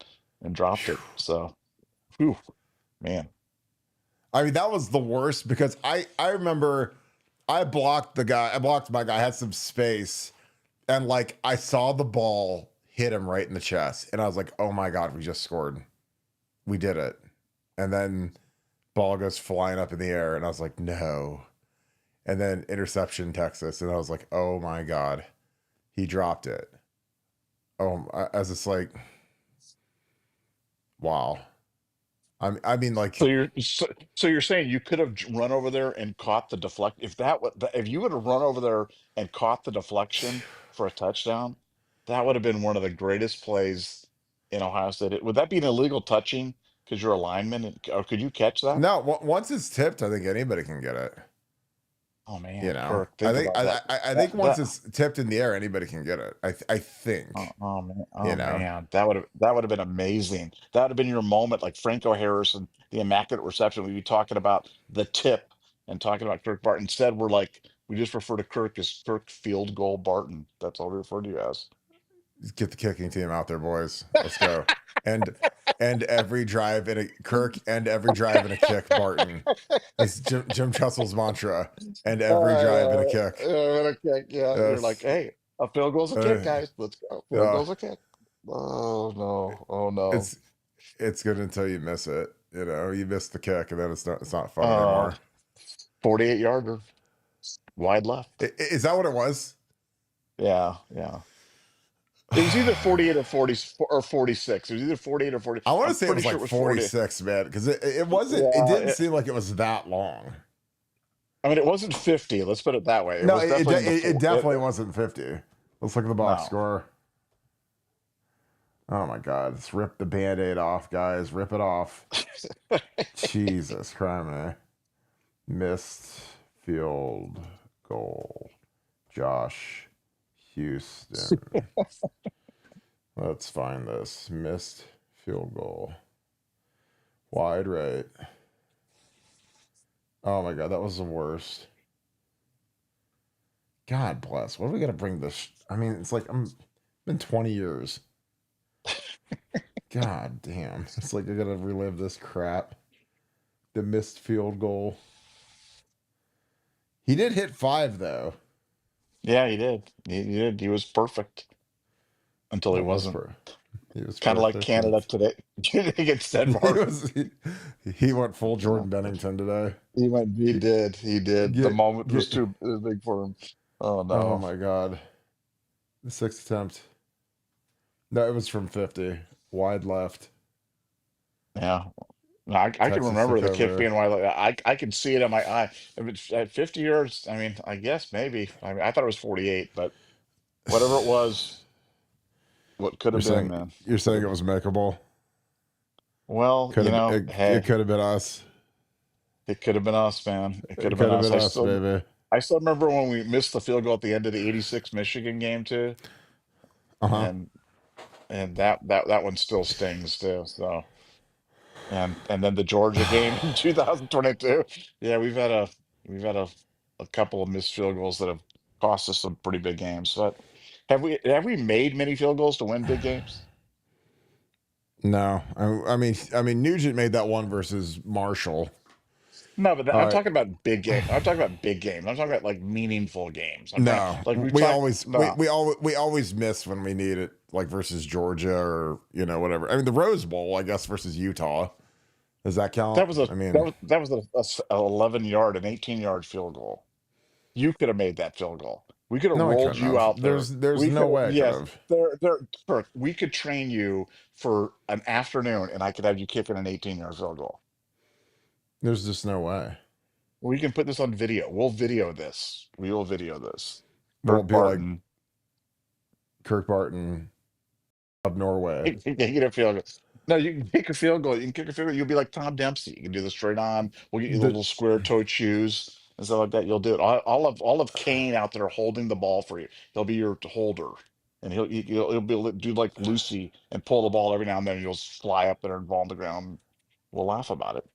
dropped it. So, whew, man. I mean, that was the worst because I remember I blocked the guy. I blocked my guy. I had some space, and like I saw the ball hit him right in the chest, and I was like, "Oh my god, we just scored. We did it." And then ball goes flying up in the air, and I was like, "No." And then interception Texas, and I was like, "Oh my god, he dropped it." I was just like, "Wow." I mean, So like, you're saying you could have run over there and caught the deflect if you would have run over there and caught the deflection for a touchdown, that would have been one of the greatest plays in Ohio State. Would that be an illegal touching because you're a lineman, or could you catch that? no. Once it's tipped, I think anybody can get it. Oh You man, know, Kirk, think about that. I That think once that it's tipped in the air, anybody can get it. I Oh, think, oh man, you oh know, man, that would have been amazing. That would have been your moment, like Franco Harrison, the immaculate reception. We'd be talking about the tip and talking about Kirk Barton. Instead, we just refer to Kirk as Kirk Field Goal Barton. That's all we refer to you as. get the kicking team out there, boys. Let's go. And every drive in a Kirk and every drive in a kick, Barton. It's Jim Tressel's mantra. And every drive in a kick. What a kick! Yeah, you're like, Yes. hey, a field goal's a kick, Uh, guys. Let's go. Field uh, goal's a kick. Oh no! Oh no! it's it's good until you miss it. You know, you miss the kick, and then it's not fun Uh, anymore. 48 yarder, wide left. Is that what it was? Yeah, yeah. It was either 48 or 40 or 46. It was either 48 or 40. I want to I'm say it pretty was sure like it was 40. 46, man, because it wasn't. It Yeah, didn't seem like it was that long. I mean, it wasn't 50. Let's put it that way. It No, was definitely in the it four. definitely wasn't 50. Let's look at the box No. score. Oh my God, let's rip the Band-Aid off, guys. Rip it off. Jesus Christ. Missed field goal. Josh Houston. Let's find this. Missed field goal. Wide right. Oh my God, that was the worst. God bless. What are we gonna bring this? I mean, it's like been 20 years. God damn. It's like I gotta relive this crap. The missed field goal. He did hit 5 though. Yeah, he did. He did. He was perfect until he That was wasn't. for he was Kind of like perfect. Canada today against Denmark. He went full Jordan Bennington today. He did. He did. The Get moment was get too big for him. Oh oh no. my God. The sixth attempt. No, it was from 50. Wide left. Yeah. No, I can Texas remember took the kick over. being wide. I can see it in my eye. If it's at 50 yards, I mean, I guess maybe. I mean, I thought it was 48, but whatever it was, what could You're have been, saying man. you're Could saying have it been. was makeable. Well, Could have it hey, could have been us. it could have been us, man. It could It have been could have us. been us, baby. I still remember when we missed the field goal at the end of the '86 Michigan game too, Uh-huh. and that one still stings too. So, and then the Georgia game in 2022. Yeah, we've had a couple of missed field goals that have cost us some pretty big games. But have we made many field goals to win big games? No, I mean, Nugent made that one versus Marshall. No, but All I'm right, talking about big game. I'm talking about big games. I'm talking about like meaningful games. I'm talking no, like we we talk. always we No, we always miss when we need it, like versus Georgia or whatever. I mean, the Rose Bowl, I guess, versus Utah. Does that count? that was a I that mean, was that was a 11 yard and 18 yard field goal. You could have made that field goal. We could have no, I rolled couldn't you have. out there. There's We no could have, way I could yes, have. Kirk, we could train you for an afternoon and I could have you kicking an 18-yard field goal. There's just no way. We can put this on video. We'll video this. We will video this. Will Kirk it be like Barton Kirk Barton of Norway? kicking a field goal. No, you can kick a field goal. You can kick a field goal. You'll be like Tom Dempsey. You can do this straight on. We'll get you the The little square toed shoes. and stuff like that, you'll do it. All of Kane out there holding the ball for you. He'll be your holder, and he'll be able to do like Lucy and pull the ball every now and then. And you'll just fly up there and fall on the ground. We'll laugh about it.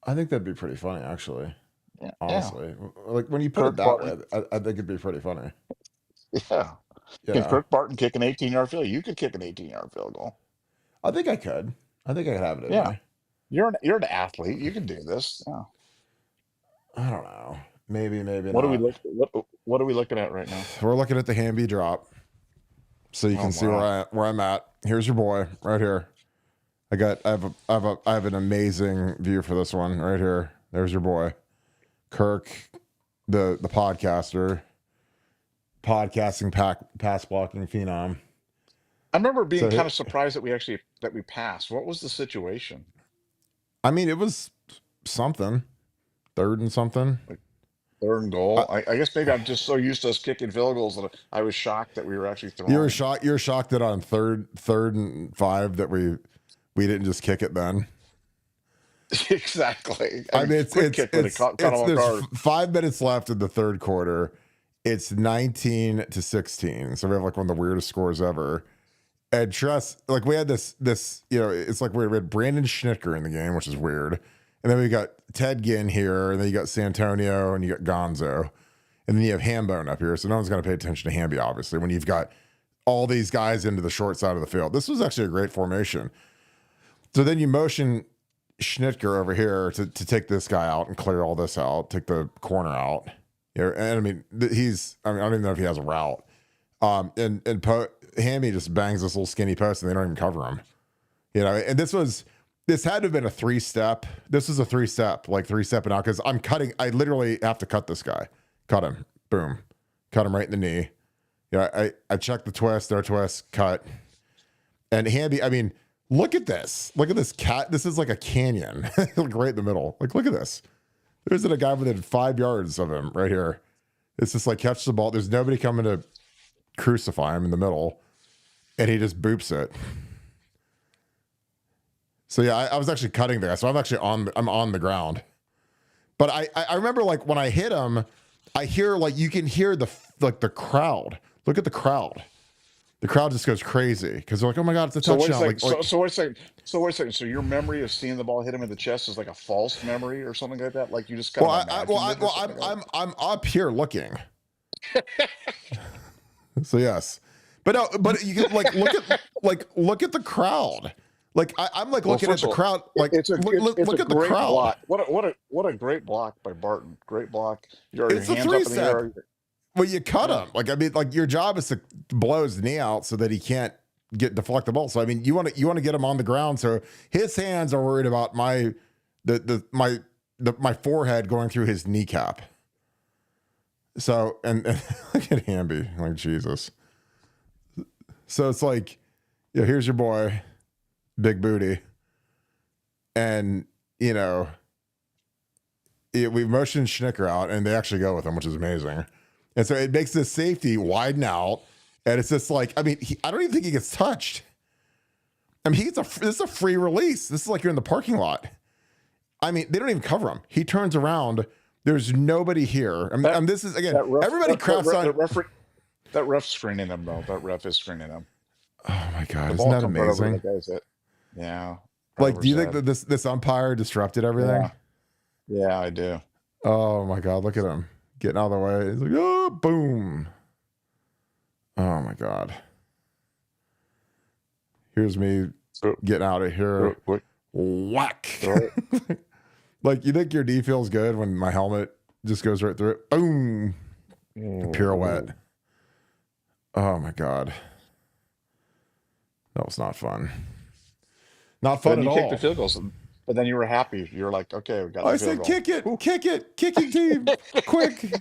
I think that'd be pretty funny, actually. Yeah, yeah. Honestly, like when you put it Kirk that way, Barton. I think it'd be pretty funny. Yeah. Can Yeah, Kirk Barton kick an 18-yard field? You could kick an 18-yard field goal. I think I could. I think I could have it in Yeah. me. You're an athlete. You can do this. Yeah. I don't know. Maybe What are we not. what are we looking at right now? We're looking at the Hamby drop, so you Oh can see wow. where I'm at. Here's your boy right here. I have an amazing view for this one right here. There's your boy, Kirk, the podcaster, podcasting pass blocking phenom. I remember being So kind of surprised that we passed. What was the situation? I mean, it was something, third and something. Like third and I, goal? I guess maybe I'm just so used to us kicking field goals that I was shocked that we were actually you were throwing. shocked. You're shocked that on third and 5 that we didn't just kick it then. Exactly. I I mean, mean, quick kick would have caught them off there's guard. 5 minutes left in the third quarter. It's 19-16. So we have like one of the weirdest scores ever. And trust, like we had this, it's like we had Brandon Schnittker in the game, which is weird. And then we got Ted Ginn here, and then you got Santonio, and you got Gonzo. And then you have Hambone up here. So no one's going to pay attention to Hamby, obviously, when you've got all these guys into the short side of the field. This was actually a great formation. So then you motion Schnittker over here to take this guy out and clear all this out, take the corner out. And I mean, I don't even know if he has a route. Hammy just bangs this little skinny post and they don't even cover him. And this had to have been a 3-step. This was a 3-step, like 3-step and out, because I literally have to cut this guy. Cut him. Boom. Cut him right in the knee. I checked the twist, no twist, cut. And Hamby, I mean, look at this. Look at this cat. This is like a canyon, like right in the middle. Like, look at this. There's a guy within 5 yards of him right here. It's just like catch the ball. There's nobody coming to crucify him in the middle, and he just boops it. So yeah, I was actually cutting there. So I'm on the ground. But I remember like when I hit him, I hear like you can hear the crowd. Look at the crowd. The crowd just goes crazy because they're like, "Oh my God, it's a So wait a touchdown!" second. So wait a second. So wait a second. So your memory of seeing the ball hit him in the chest is like a false memory or something like that? Like you just kind Well, of imagined it or something like I'm up here looking. So yes, but no, but you can like look at the crowd. Like I'm like Well, looking at first the of all, crowd. Like it's look a at the great crowd. block. What a great block by Barton. Great block. Your It's a hands up in the 3-step. air. Well, you cut Yeah. him. Like I mean, like your job is to blow his knee out so that he can't deflect the ball. So I mean, you want to get him on the ground so his hands are worried about my forehead going through his kneecap. So and look at Hamby, like Jesus. So it's like, here's your boy, big booty, and we motioned Schnicker out, and they actually go with him, which is amazing. And so it makes the safety widen out, and it's just like, I mean, I don't even think he gets touched. I mean, this is a free release. This is like you're in the parking lot. I mean, they don't even cover him. He turns around. There's nobody here. This is again. Everybody crafts on. That ref's screening him though. That ref is screening him. Oh my God, The isn't ball that comes right over amazing? the guy's head. Yeah. Like, do you think that this umpire disrupted everything? Yeah. Yeah, I do. Oh my God, look at him getting out of the way. He's like, oh, boom. Oh my God. Here's me getting out of here. Whack. Like, you think your knee feels good when my helmet just goes right through it? Boom. Pirouette. Oh my God. That was not fun. Not fun at all. You kicked the field goals, but then you were happy. You were like, okay, we got the I field said, goal. kick it, kicking team, quick.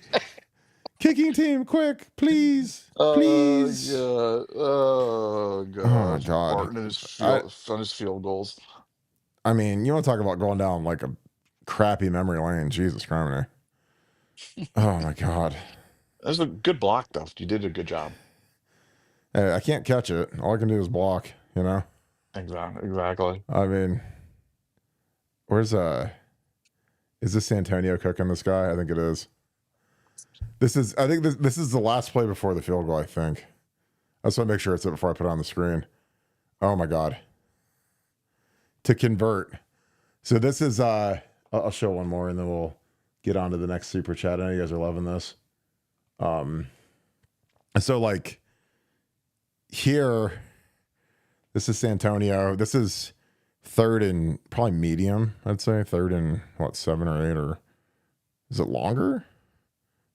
Kicking team, quick, please. Please. Yeah. Oh, God. Oh, my God. Barton and his field goals. I mean, you want to talk about going down like a crappy memory lane. Jesus Christ. Oh, my God. That was a good block, though. You did a good job. Hey, I can't catch it. All I can do is block, Exactly. I mean, is this Antonio cooking this guy? I think it is. I think this is the last play before the field goal, I think. I just want to make sure it's it before I put it on the screen. Oh my God. To convert. So this is, I'll show one more and then we'll get on to the next super chat. I know you guys are loving this. So like here, this is Santonio. This is third and probably medium, I'd say. Third and 7 or 8, or is it longer?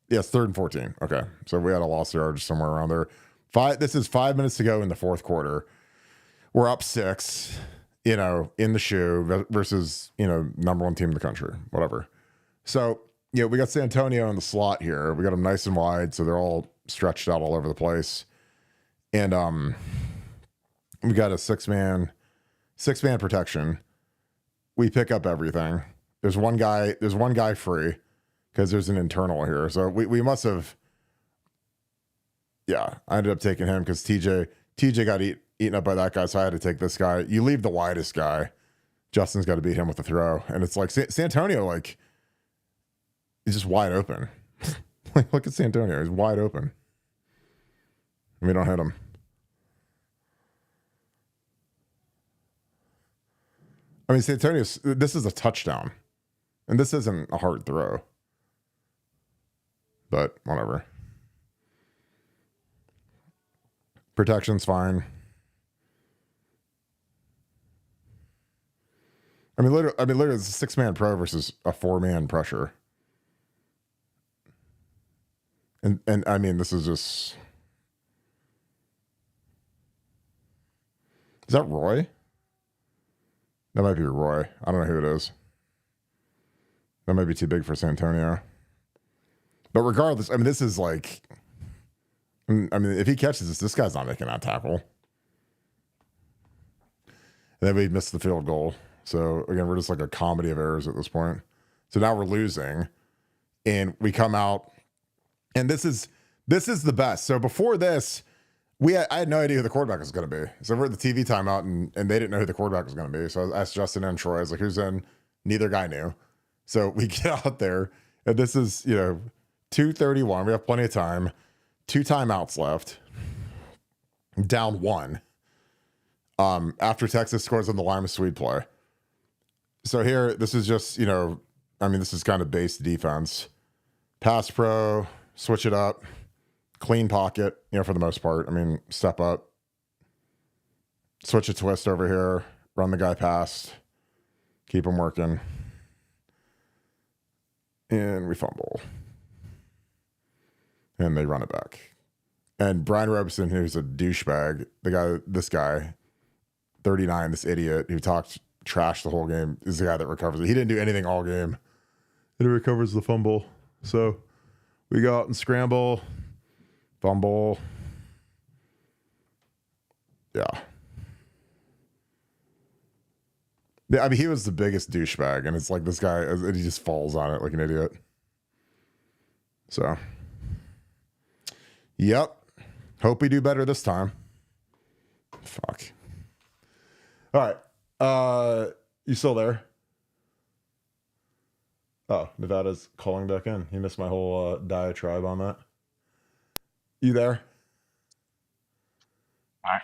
Yes, 3rd and 14. Okay. So we had a loss there just somewhere around there. This is 5 minutes to go in the fourth quarter. We're up 6, in the shoe versus, number 1 team in the country, whatever. So, we got Santonio in the slot here. We got them nice and wide, so they're all stretched out all over the place. And we got a six-man protection. We pick up everything. There's one guy free because there's an internal here. So we must have, I ended up taking him because TJ got eaten up by that guy, so I had to take this guy. You leave the widest guy. Justin's got to beat him with the throw. And it's like Santonio, like, he's just wide open. Like, look at Santonio. He's wide open. And we don't hit him. I mean, Santonio, this is a touchdown. And this isn't a hard throw. But whatever. Protection's fine. I mean, literally, it's a 6-man pro versus a 4-man pressure. And I mean, this is just... Is that Roy? That might be Roy. I don't know who it is. That might be too big for Santonio. But regardless, I mean, this is like... I mean, if he catches this guy's not making that tackle. And then we missed the field goal. So, again, we're just like a comedy of errors at this point. So now we're losing. And we come out... And this is the best. So before this, I had no idea who the quarterback was going to be. So we're at the TV timeout, and they didn't know who the quarterback was going to be. So I asked Justin and Troy, I was like, who's in? Neither guy knew. So we get out there, and this is, 2:31. We have plenty of time. 2 timeouts left. Down 1. After Texas scores on the Lima Swede play. So here, this is just, this is kind of base defense. Pass pro, switch it up. Clean pocket, for the most part. I mean, step up. Switch a twist over here. Run the guy past. Keep him working. And we fumble. And they run it back. And Brian Robeson, who's a douchebag, this guy, 39, this idiot who talked trash the whole game, is the guy that recovers it. He didn't do anything all game. And he recovers the fumble. So we go out and scramble. Fumble. Yeah. I mean, he was the biggest douchebag, and it's like this guy, and he just falls on it like an idiot. So, yep. Hope we do better this time. Fuck. All right. You still there? Oh, Nevada's calling back in. He missed my whole diatribe on that. You there?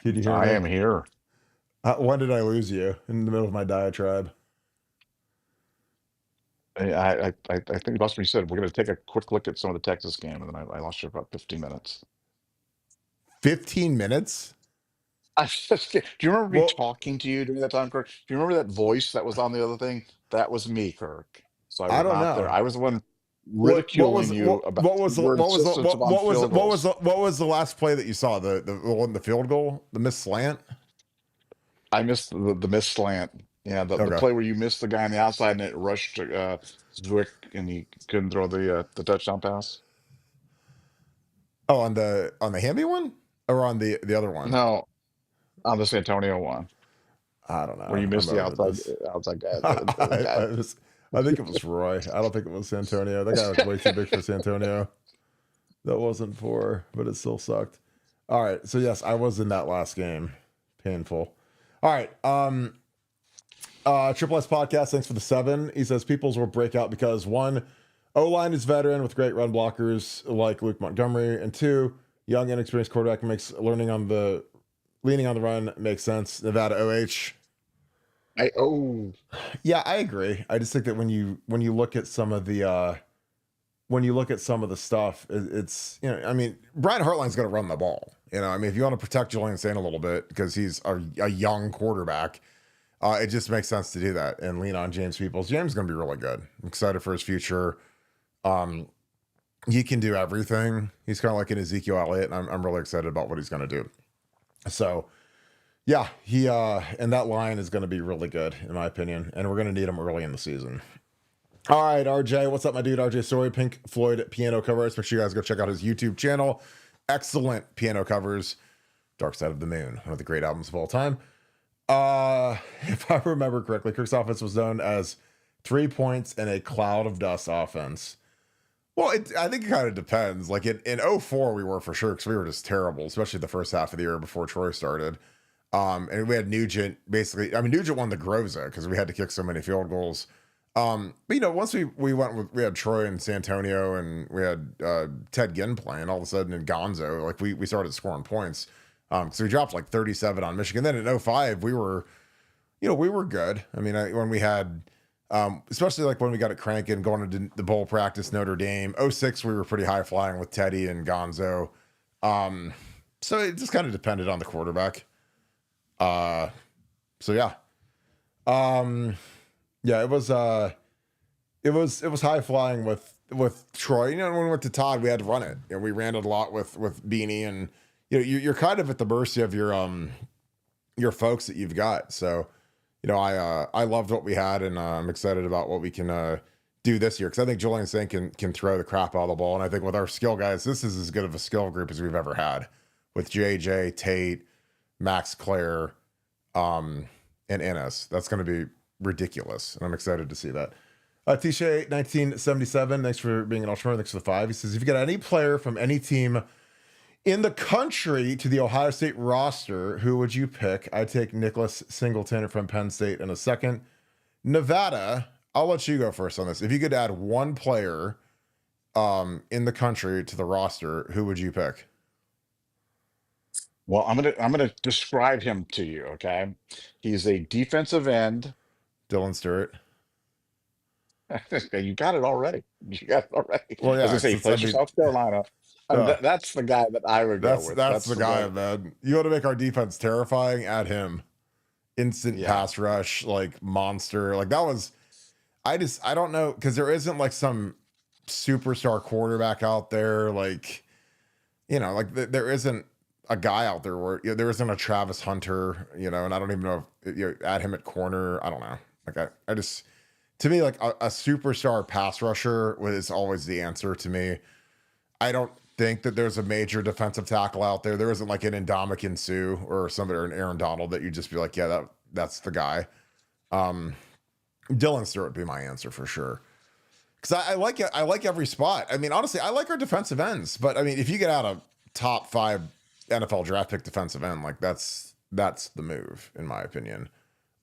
Did you hear I me? am here. When did I lose you in the middle of my diatribe? I think you lost me. You said we're going to take a quick look at some of the Texas game, and then I lost you for about 15 minutes. 15 minutes? Do you remember me talking to you during that time, Kirk? Do you remember that voice that was on the other thing? That was me, Kirk. So I I was don't not there. know. I was the one ridiculing you about your insistence upon field goals. What was the last play that you saw? The field goal, the missed slant. I missed the missed slant. Yeah, the play where you missed the guy on the outside and it rushed to Zwick and he couldn't throw the touchdown pass. Oh, on the Hamby one or on the other one? No, on the Santonio one. I don't know. Where you missed the outside guy. I think it was Roy. I don't think it was Santonio. That guy was way too big for Santonio. That wasn't but it still sucked. All right. So yes, I was in that last game. Painful. All right. Triple S podcast. Thanks for the 7. He says Peoples will break out because 1, O-line is veteran with great run blockers like Luke Montgomery. And 2, young, inexperienced quarterback makes leaning on the run makes sense. Nevada OH. Yeah, I agree. I just think that when you look at some of the stuff, it's I mean, Brian Hartline's going to run the ball. I mean, if you want to protect Julian Saint a little bit because he's a young quarterback, it just makes sense to do that and lean on James Peoples. James is going to be really good. I'm excited for his future. He can do everything. He's kind of like an Ezekiel Elliott, and I'm really excited about what he's going to do. So, yeah, he and that line is going to be really good in my opinion, and we're going to need him early in the season. All right, RJ, what's up, my dude? RJ Story, Pink Floyd piano covers. Make sure you guys go check out his YouTube channel. Excellent piano covers. Dark Side of the Moon, one of the great albums of all time. If I remember correctly, Kirk's offense was known as 3 points and a cloud of dust offense. Well, I think it kind of depends. Like in 04, we were for sure because we were just terrible, especially the first half of the year before Troy started. And we had Nugent basically. I mean, Nugent won the Groza because we had to kick so many field goals. But once we had Troy and Santonio and we had Ted Ginn playing all of a sudden in Gonzo, like we started scoring points. So we dropped like 37 on Michigan. Then in 05, we were good. I mean, when we had, especially like when we got it cranking, going into the bowl practice, Notre Dame. 06, we were pretty high flying with Teddy and Gonzo. So it just kind of depended on the quarterback. So yeah. Yeah, it was high flying with Troy. When we went to Todd, we had to run it. We ran it a lot with Beanie, and you're kind of at the mercy of your folks that you've got. So, I loved what we had, and I'm excited about what we can do this year because I think Julian Saint can throw the crap out of the ball, and I think with our skill guys, this is as good of a skill group as we've ever had with JJ, Tate, Max Clare, and Ennis. That's going to be ridiculous, and I'm excited to see that. Tisha 1977, thanks for being an entrepreneur. Thanks for the 5. He says, if you get any player from any team in the country to the Ohio State roster, who would you pick? I'd take Nicholas Singleton from Penn State in a second. Nevada, I'll let you go first on this. If you could add one player in the country to the roster, who would you pick? Well, I'm gonna describe him to you. Okay, he's a defensive end. Dylan Stewart. You got it already. You got it already. Well, yeah, As I say, he plays for South Carolina. That's the guy that I would go with. That's the guy, man. You want to make our defense terrifying? Add him. Instant pass rush, like monster. Like that was. I don't know because there isn't like some superstar quarterback out there. Like, there isn't a guy out there where there isn't a Travis Hunter. And I don't even know if you add him at corner. I don't know. Like I just. To me, like a superstar pass rusher is always the answer to me. I don't think that there's a major defensive tackle out there. There isn't like an Ndamukong Suh or somebody or an Aaron Donald that you just be like, yeah, that's the guy. Dylan Stewart would be my answer for sure. Because I like it. I like every spot. I mean, honestly, I like our defensive ends. But I mean, if you get out a top 5 NFL draft pick defensive end, like that's the move in my opinion.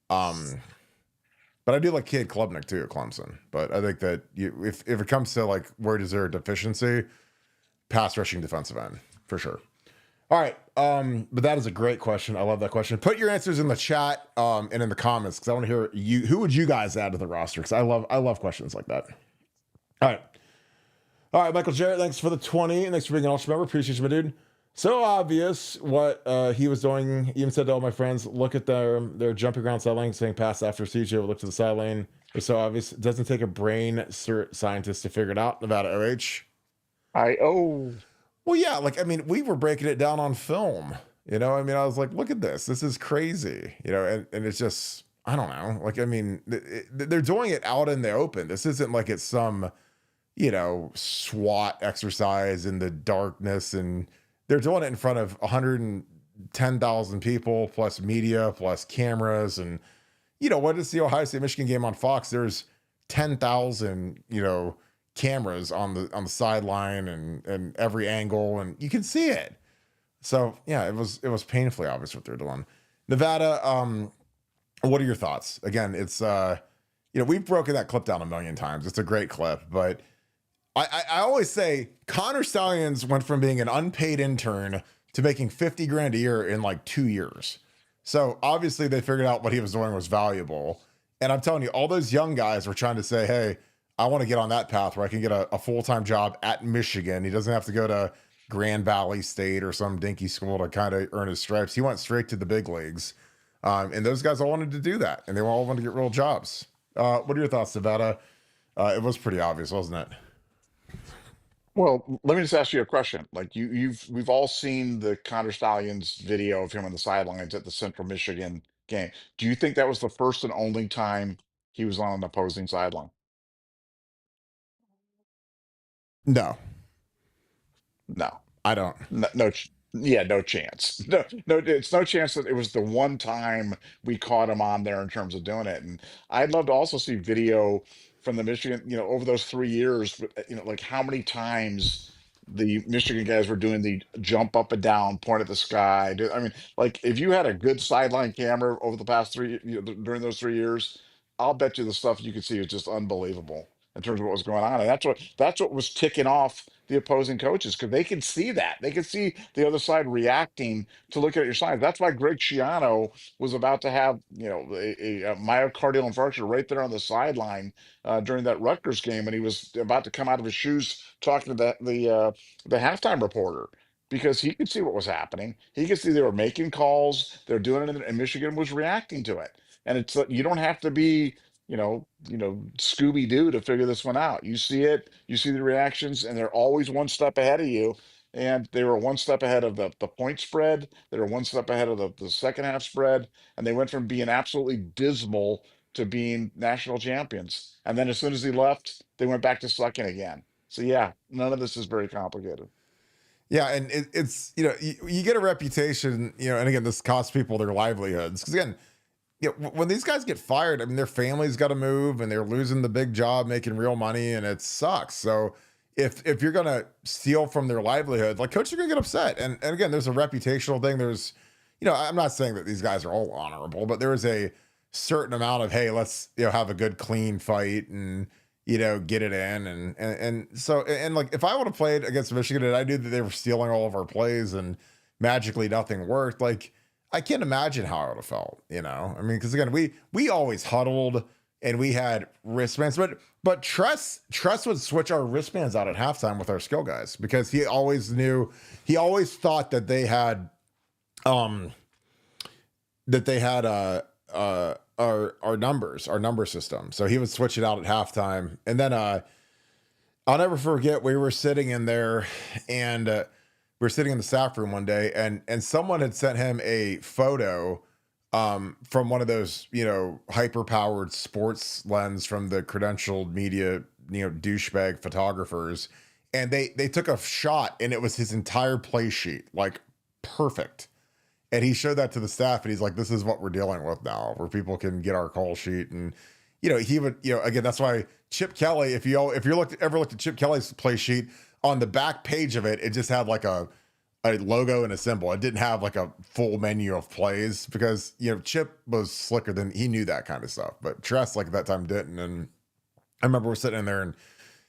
But I do like Cade Klubnik too at Clemson. But I think that if it comes to like where is there a deficiency, pass rushing defensive end for sure. All right, but that is a great question. I love that question. Put your answers in the chat and in the comments because I want to hear you. Who would you guys add to the roster? Because I love questions like that. All right, Michael Jarrett. Thanks for the 20 and thanks for being an ultra member. Appreciate you, my dude. So obvious what he was doing. Even said to all my friends, look at their jumping around sideline, saying pass after CJ would look to the sideline. It's so obvious. It doesn't take a brain scientist to figure it out. Nevada OH. Well, yeah. Like, I mean, we were breaking it down on film. I mean, I was like, look at this. This is crazy. And it's just, I don't know. Like, I mean, they're doing it out in the open. This isn't like it's some, SWAT exercise in the darkness and they're doing it in front of 110,000 people plus media plus cameras. And, what is the Ohio State Michigan game on Fox? There's 10,000, cameras on the sideline and every angle, and you can see it. So yeah, it was painfully obvious what they're doing. Nevada, what are your thoughts? Again, it's, we've broken that clip down a million times. It's a great clip, but I always say Connor Stallions went from being an unpaid intern to making 50 grand a year in like 2 years. So obviously they figured out what he was doing was valuable. And I'm telling you, all those young guys were trying to say, hey, I want to get on that path where I can get a full-time job at Michigan. He doesn't have to go to Grand Valley State or some dinky school to kind of earn his stripes. He went straight to the big leagues. And those guys all wanted to do that. And they all wanted to get real jobs. What are your thoughts, Nevada? It was pretty obvious, wasn't it? Well, let me just ask you a question. Like we've all seen the Connor Stallions video of him on the sidelines at the Central Michigan game. Do you think that was the first and only time he was on an opposing sideline? No, No. I don't. No, no, yeah, no chance. No, no, it's no chance that it was the one time we caught him on there in terms of doing it. And I'd love to also see video from the Michigan, over those 3 years, like how many times the Michigan guys were doing the jump up and down, point at the sky. I mean, like if you had a good sideline camera over the past during those 3 years, I'll bet you the stuff you could see is just unbelievable in terms of what was going on. And that's what was ticking off the opposing coaches because they can see that. They can see the other side reacting to looking at your signs. That's why Greg Schiano was about to have, a myocardial infarction right there on the sideline during that Rutgers game, and he was about to come out of his shoes talking to the halftime reporter because he could see what was happening. He could see they were making calls, they're doing it, and Michigan was reacting to it. And it's you don't have to be Scooby Doo to figure this one out. You see it, you see the reactions, and they're always one step ahead of you. And they were one step ahead of the point spread. They were one step ahead of the second half spread. And they went from being absolutely dismal to being national champions. And then as soon as he left, they went back to sucking again. So yeah, none of this is very complicated. Yeah, and it's you get a reputation, and again, this costs people their livelihoods. Because again, when these guys get fired, I mean, their families got to move, and they're losing the big job, making real money, and it sucks. So if you're gonna steal from their livelihood, like coaches are gonna get upset. And again, there's a reputational thing. There's, I'm not saying that these guys are all honorable, but there is a certain amount of, hey, let's have a good clean fight and get it in. And so like if I would have played against Michigan and I knew that they were stealing all of our plays and magically nothing worked, like I can't imagine how I would have felt, I mean, because again, we always huddled and we had wristbands, but Tress would switch our wristbands out at halftime with our skill guys because he always thought that they had our numbers, our number system. So he would switch it out at halftime. And then I'll never forget, we were sitting in there and we were sitting in the staff room one day and someone had sent him a photo from one of those, hyper powered sports lens from the credentialed media, douchebag photographers. And they took a shot and it was his entire play sheet, like perfect. And he showed that to the staff and he's like, this is what we're dealing with now, where people can get our call sheet. And, he would, again, that's why Chip Kelly, if you ever looked at Chip Kelly's play sheet, on the back page of it, it just had like a logo and a symbol. It didn't have like a full menu of plays because, Chip was slicker than he knew that kind of stuff. But Tress, like at that time, didn't. And I remember we're sitting in there and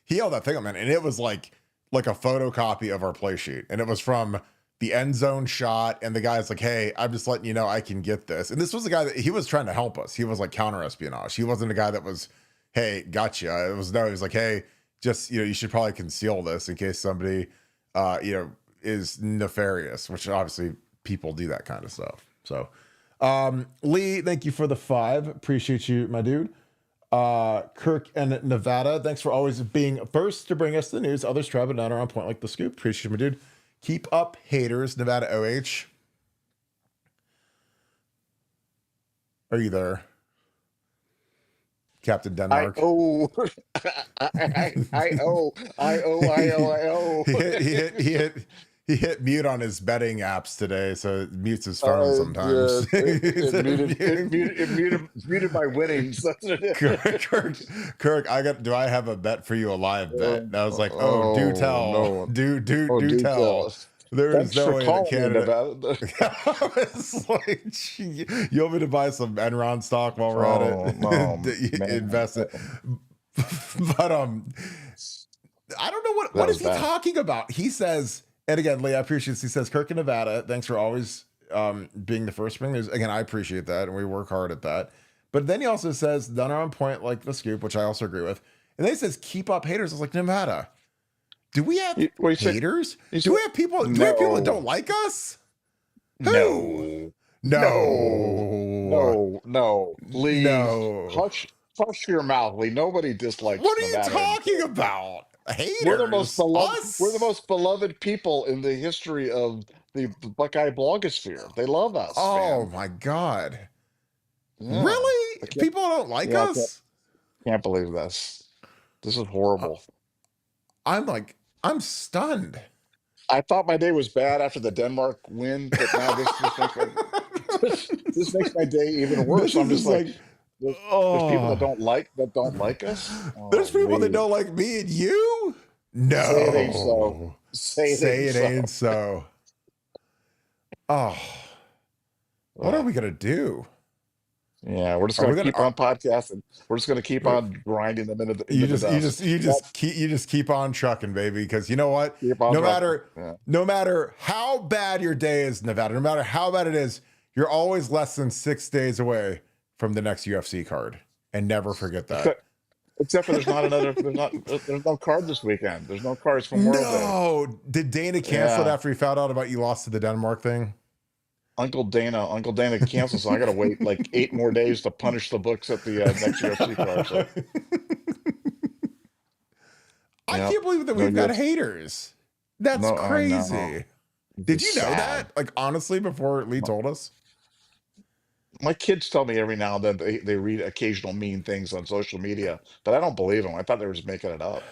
he held that thing up, man. And it was like a photocopy of our play sheet. And it was from the end zone shot, and the guy's like, hey, I'm just letting you know I can get this. And this was a guy that he was trying to help us. He was like counter espionage. He wasn't a guy that was, hey, gotcha. He was like, hey, just, you should probably conceal this in case somebody, is nefarious, which obviously people do that kind of stuff. So, Lee, thank you for the 5. Appreciate you, my dude. Kirk and Nevada, thanks for always being first to bring us the news. Others try, but not are on point like the scoop. Appreciate you, my dude. Keep up, haters. Nevada OH. Are you there? Captain Denmark. I owe. I owe. He hit mute on his betting apps today, so it mutes his phone sometimes. Yeah, it muted my winnings. Kirk, do I have a bet for you, a live bet? And I was like, do tell. No. Do tell. There is no way that Canada. I was like, you want me to buy some Enron stock while we're at it? No, Invest it. But I don't know That what is was he bad. talking about. He says, and again, Lee, I appreciate this. He says, Kirk in Nevada, thanks for always being the first spring news. Again, I appreciate that, and we work hard at that. But then he also says, none are on point like the Scoop, which I also agree with. And then he says, keep up haters. I was like, Nevada, do we have Well, haters? you Do we said have people? Do we have people that don't no, like us? Who? no, no, No, no, no. Lee, no. hush your mouth, Lee. Nobody dislikes What are you Nevada. talking about? We're the most Haters? beloved. We're the Us? most beloved people in the history of the Buckeye blogosphere. They love us, Oh man. my God. Yeah, Really? I can't. People don't like Yeah, us? can't believe this. This is Uh, horrible. I'm like, I'm stunned. I thought my day was bad after the Denmark win, but now this makes my this makes my day even This worse. is I'm just just like, like, there's people oh, that don't like us. there's Oh, people that Lee, don't like me and you? say it ain't so. No. Say it Say ain't it so. ain't so. Oh, what are Ugh. we going to do? Yeah, we're just Are gonna we going keep to, on podcasting. We're just gonna keep on grinding them you into the just, you dust. just, you That just keep, you just keep on trucking, baby. Because you know what? keep on No trucking. matter, Yeah. no matter how bad your day is, Nevada, no matter how bad it is, you're always less than 6 days away from the next UFC card. And never forget that. Except for there's no card this weekend. There's no card. It's Memorial Day. No. Did Dana cancel it Yeah. after he found out about you lost to the Denmark thing? Uncle Dana canceled, so I gotta wait like 8 more days to punish the books at the next UFC card. So I yeah, can't believe that no we've got UFC. haters. That's No, I know. crazy. Did It's you know sad. that? Like, honestly, before Lee My, told us? my kids tell me every now and then they read occasional mean things on social media, but I don't believe them. I thought they were just making it up.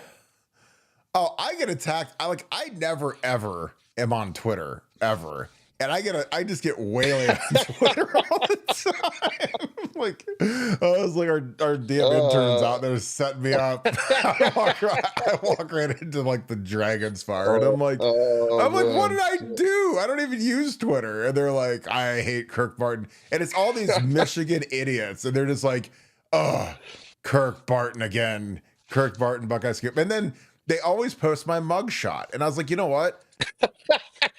Oh, I get attacked. I never ever am on Twitter ever. And I just get waylaid on Twitter all the time. Like, I was like, our damn interns Uh, out there setting me up. I walk right into like the Dragon's Fire, and oh I'm like, what man. did I do? I don't even use Twitter. And they're like, I hate Kirk Barton. And it's all these Michigan idiots. And they're just like, oh, Kirk Barton again. Kirk Barton, Buckeye Scoop. And then they always post my mugshot. And I was like, you know what?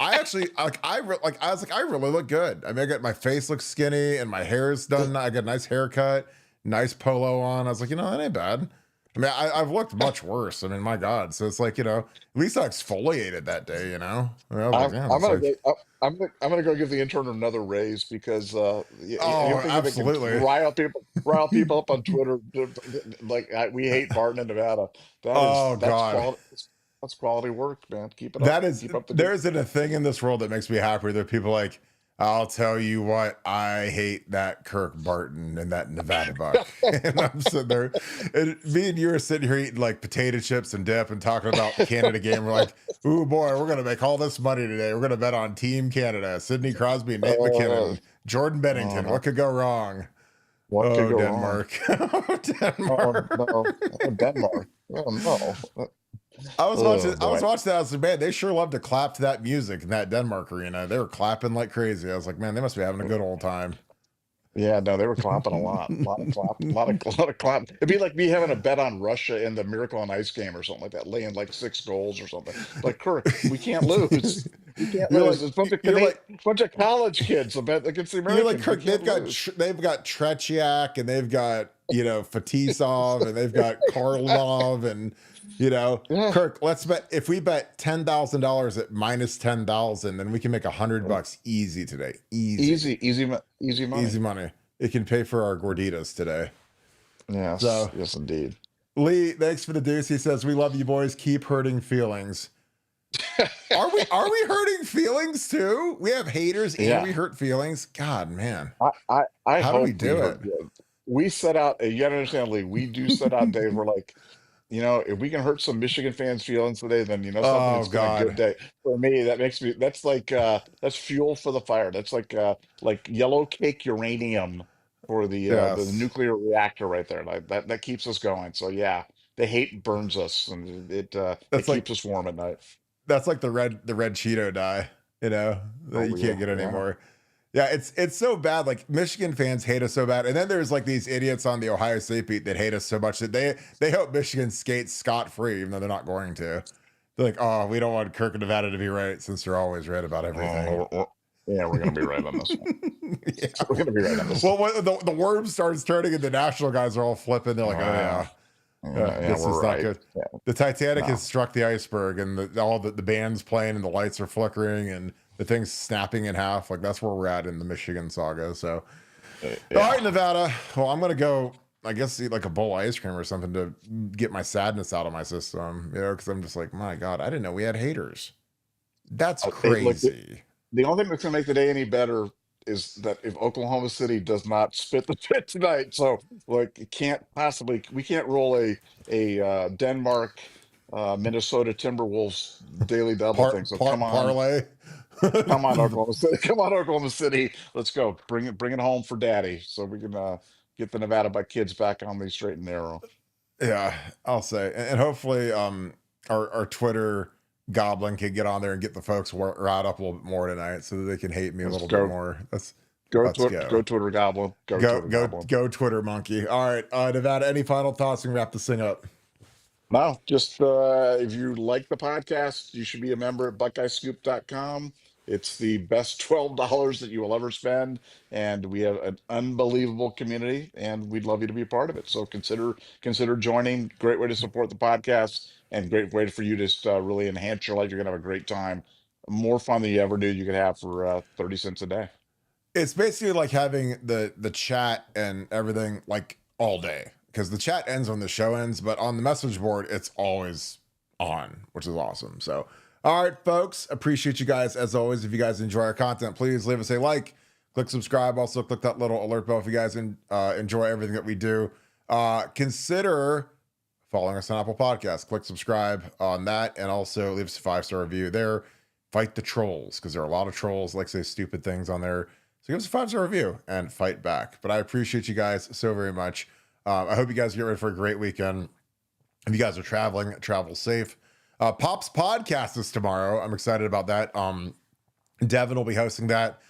I actually I was like, I really look good. I mean, I got my face looks skinny and my hair's done. I got a nice haircut, nice polo on. I was like, you know, that ain't bad. I mean, I've looked much worse. I mean, my God. So it's like, you know, at least I exfoliated that day, you know? I mean, I was like, yeah, I'm it's gonna like, go. I'm gonna go give the intern another raise because oh, anything that can absolutely. rile people up on Twitter, like we hate Barton in Nevada. Oh, That's God. quality. That's quality work, man. Keep it up. That is, Keep up the there good. isn't a thing in this world that makes me happier. There are people like, I'll tell you what, I hate that Kirk Barton and that Nevadabuck. And I'm sitting there, and me and you are sitting here eating like potato chips and dip and talking about the Canada game. We're like, ooh, boy, we're going to make all this money today. We're going to bet on Team Canada, Sidney Crosby, Nate Uh, McKinnon, Jordan Bennington. uh, What could go wrong? what could Oh, go wrong? Denmark. Oh, Oh Denmark. no, oh, Denmark. Oh no. I was watching. Oh I was boy. watching that. I was like, man, they sure love to clap to that music in that Denmark arena. They were clapping like crazy. I was like, man, they must be having a good old time. Yeah, no, they were clapping a lot of clap, a lot of clap. It'd be like me having a bet on Russia in the Miracle on Ice game or something like that, laying like 6 goals or something. Like Kirk, we can't lose. We can't you're lose. like, There's a bunch of you're like, Bunch of college kids. I bet against the you're like Americans. We Kirk. can't lose. They've got Tretiak and they've got Fetisov and they've got Karlov and Yeah, Kirk. Let's bet if we bet $10,000 at minus 10,000, then we can make $100 easy today. Easy, easy easy money. money. It can pay for our gorditas today. Yes, So yes, indeed. Lee, thanks for the deuce. He says, we love you boys. Keep hurting feelings. Are we hurting feelings too? We have haters and Yeah, we hurt feelings. God, man. I How do we hope we do it? hurt. We set out. You gotta understand, Lee. We do set out days. We're like, if we can hurt some Michigan fans' feelings today, then something. Oh It's been a good God. day for me. That's fuel for the fire. That's like yellow cake uranium for the Yes. nuclear reactor right there. Like that keeps us going. So yeah, the hate burns us, and it That's like keeps us warm at night. that's like the red Cheeto dye, that Oh you yeah, can't get yeah. anymore. Yeah, it's so bad. Like Michigan fans hate us so bad, and then there's like these idiots on the Ohio State beat that hate us so much that they hope Michigan skates scot free, even though they're not going to. They're like, oh, we don't want Kirk and Nevada to be right since they're always right about everything. Yeah, we're going to be right on this one. Yeah. We're going to be right on this Well, when the worm starts turning and the national guys are all flipping, they're like, oh, yeah. This is not good. Yeah. The Titanic has struck the iceberg, and all the band's playing, and the lights are flickering, and the thing's snapping in half. Like, that's where we're at in the Michigan saga. So, all right, Nevada. Well, I'm going to go, I guess, eat like a bowl of ice cream or something to get my sadness out of my system, because I'm just like, my God, I didn't know we had haters. That's crazy. The only thing that's going to make the day any better is that if Oklahoma City does not spit the pit tonight, so like we can't roll a Denmark Minnesota Timberwolves daily double thing. So come on, parlay. Come on, Oklahoma City. Come on, Oklahoma City. Let's go. Bring it home for daddy so we can get the Nevadabuck kids back on the straight and narrow. Yeah, I'll say. And hopefully our Twitter goblin can get on there and get the folks riled up a little bit more tonight so that they can hate me a little bit more. Go Twitter goblin. Go Twitter monkey. All right, Nevada, any final thoughts and wrap this thing up? No, just if you like the podcast, you should be a member at BuckeyeScoop.com. It's the best $12 that you will ever spend, and we have an unbelievable community, and we'd love you to be a part of it. So consider joining. Great way to support the podcast, and great way for you to really enhance your life. You're gonna have a great time, more fun than you ever knew you could have for 30 cents a day. It's basically like having the chat and everything like all day, because the chat ends when the show ends, but on the message board, it's always on, which is awesome. So, all right, folks, appreciate you guys as always. If you guys enjoy our content, please leave us a like, click subscribe. Also, click that little alert bell if you guys enjoy everything that we do. Consider following us on Apple Podcasts. Click subscribe on that, and also leave us a 5-star review there. Fight the trolls, because there are a lot of trolls like say stupid things on there. So give us a 5-star review and fight back. But I appreciate you guys so very much. I hope you guys get ready for a great weekend. If you guys are traveling, travel safe. Pop's podcast is tomorrow. I'm excited about that. Devin will be hosting that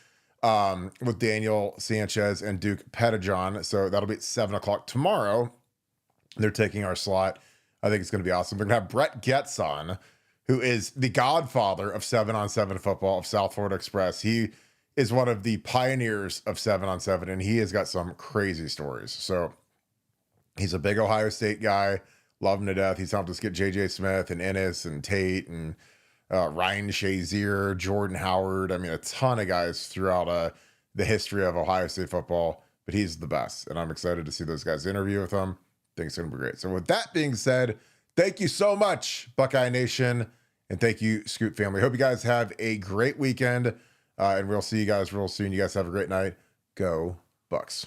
with Daniel Sanchez and Duke Pettijohn. So that'll be at 7 o'clock tomorrow. They're taking our slot. I think it's going to be awesome. We're going to have Brett Getz on, who is the godfather of 7-on-7 football of South Florida Express. He is one of the pioneers of 7-on-7, and he has got some crazy stories. So he's a big Ohio State guy. Love him to death. He's helped us get J.J. Smith and Ennis and Tate and Ryan Shazier, Jordan Howard. I mean, a ton of guys throughout the history of Ohio State football, but he's the best. And I'm excited to see those guys interview with him. I think it's going to be great. So with that being said, thank you so much, Buckeye Nation. And thank you, Scoop family. Hope you guys have a great weekend. And we'll see you guys real soon. You guys have a great night. Go Bucks.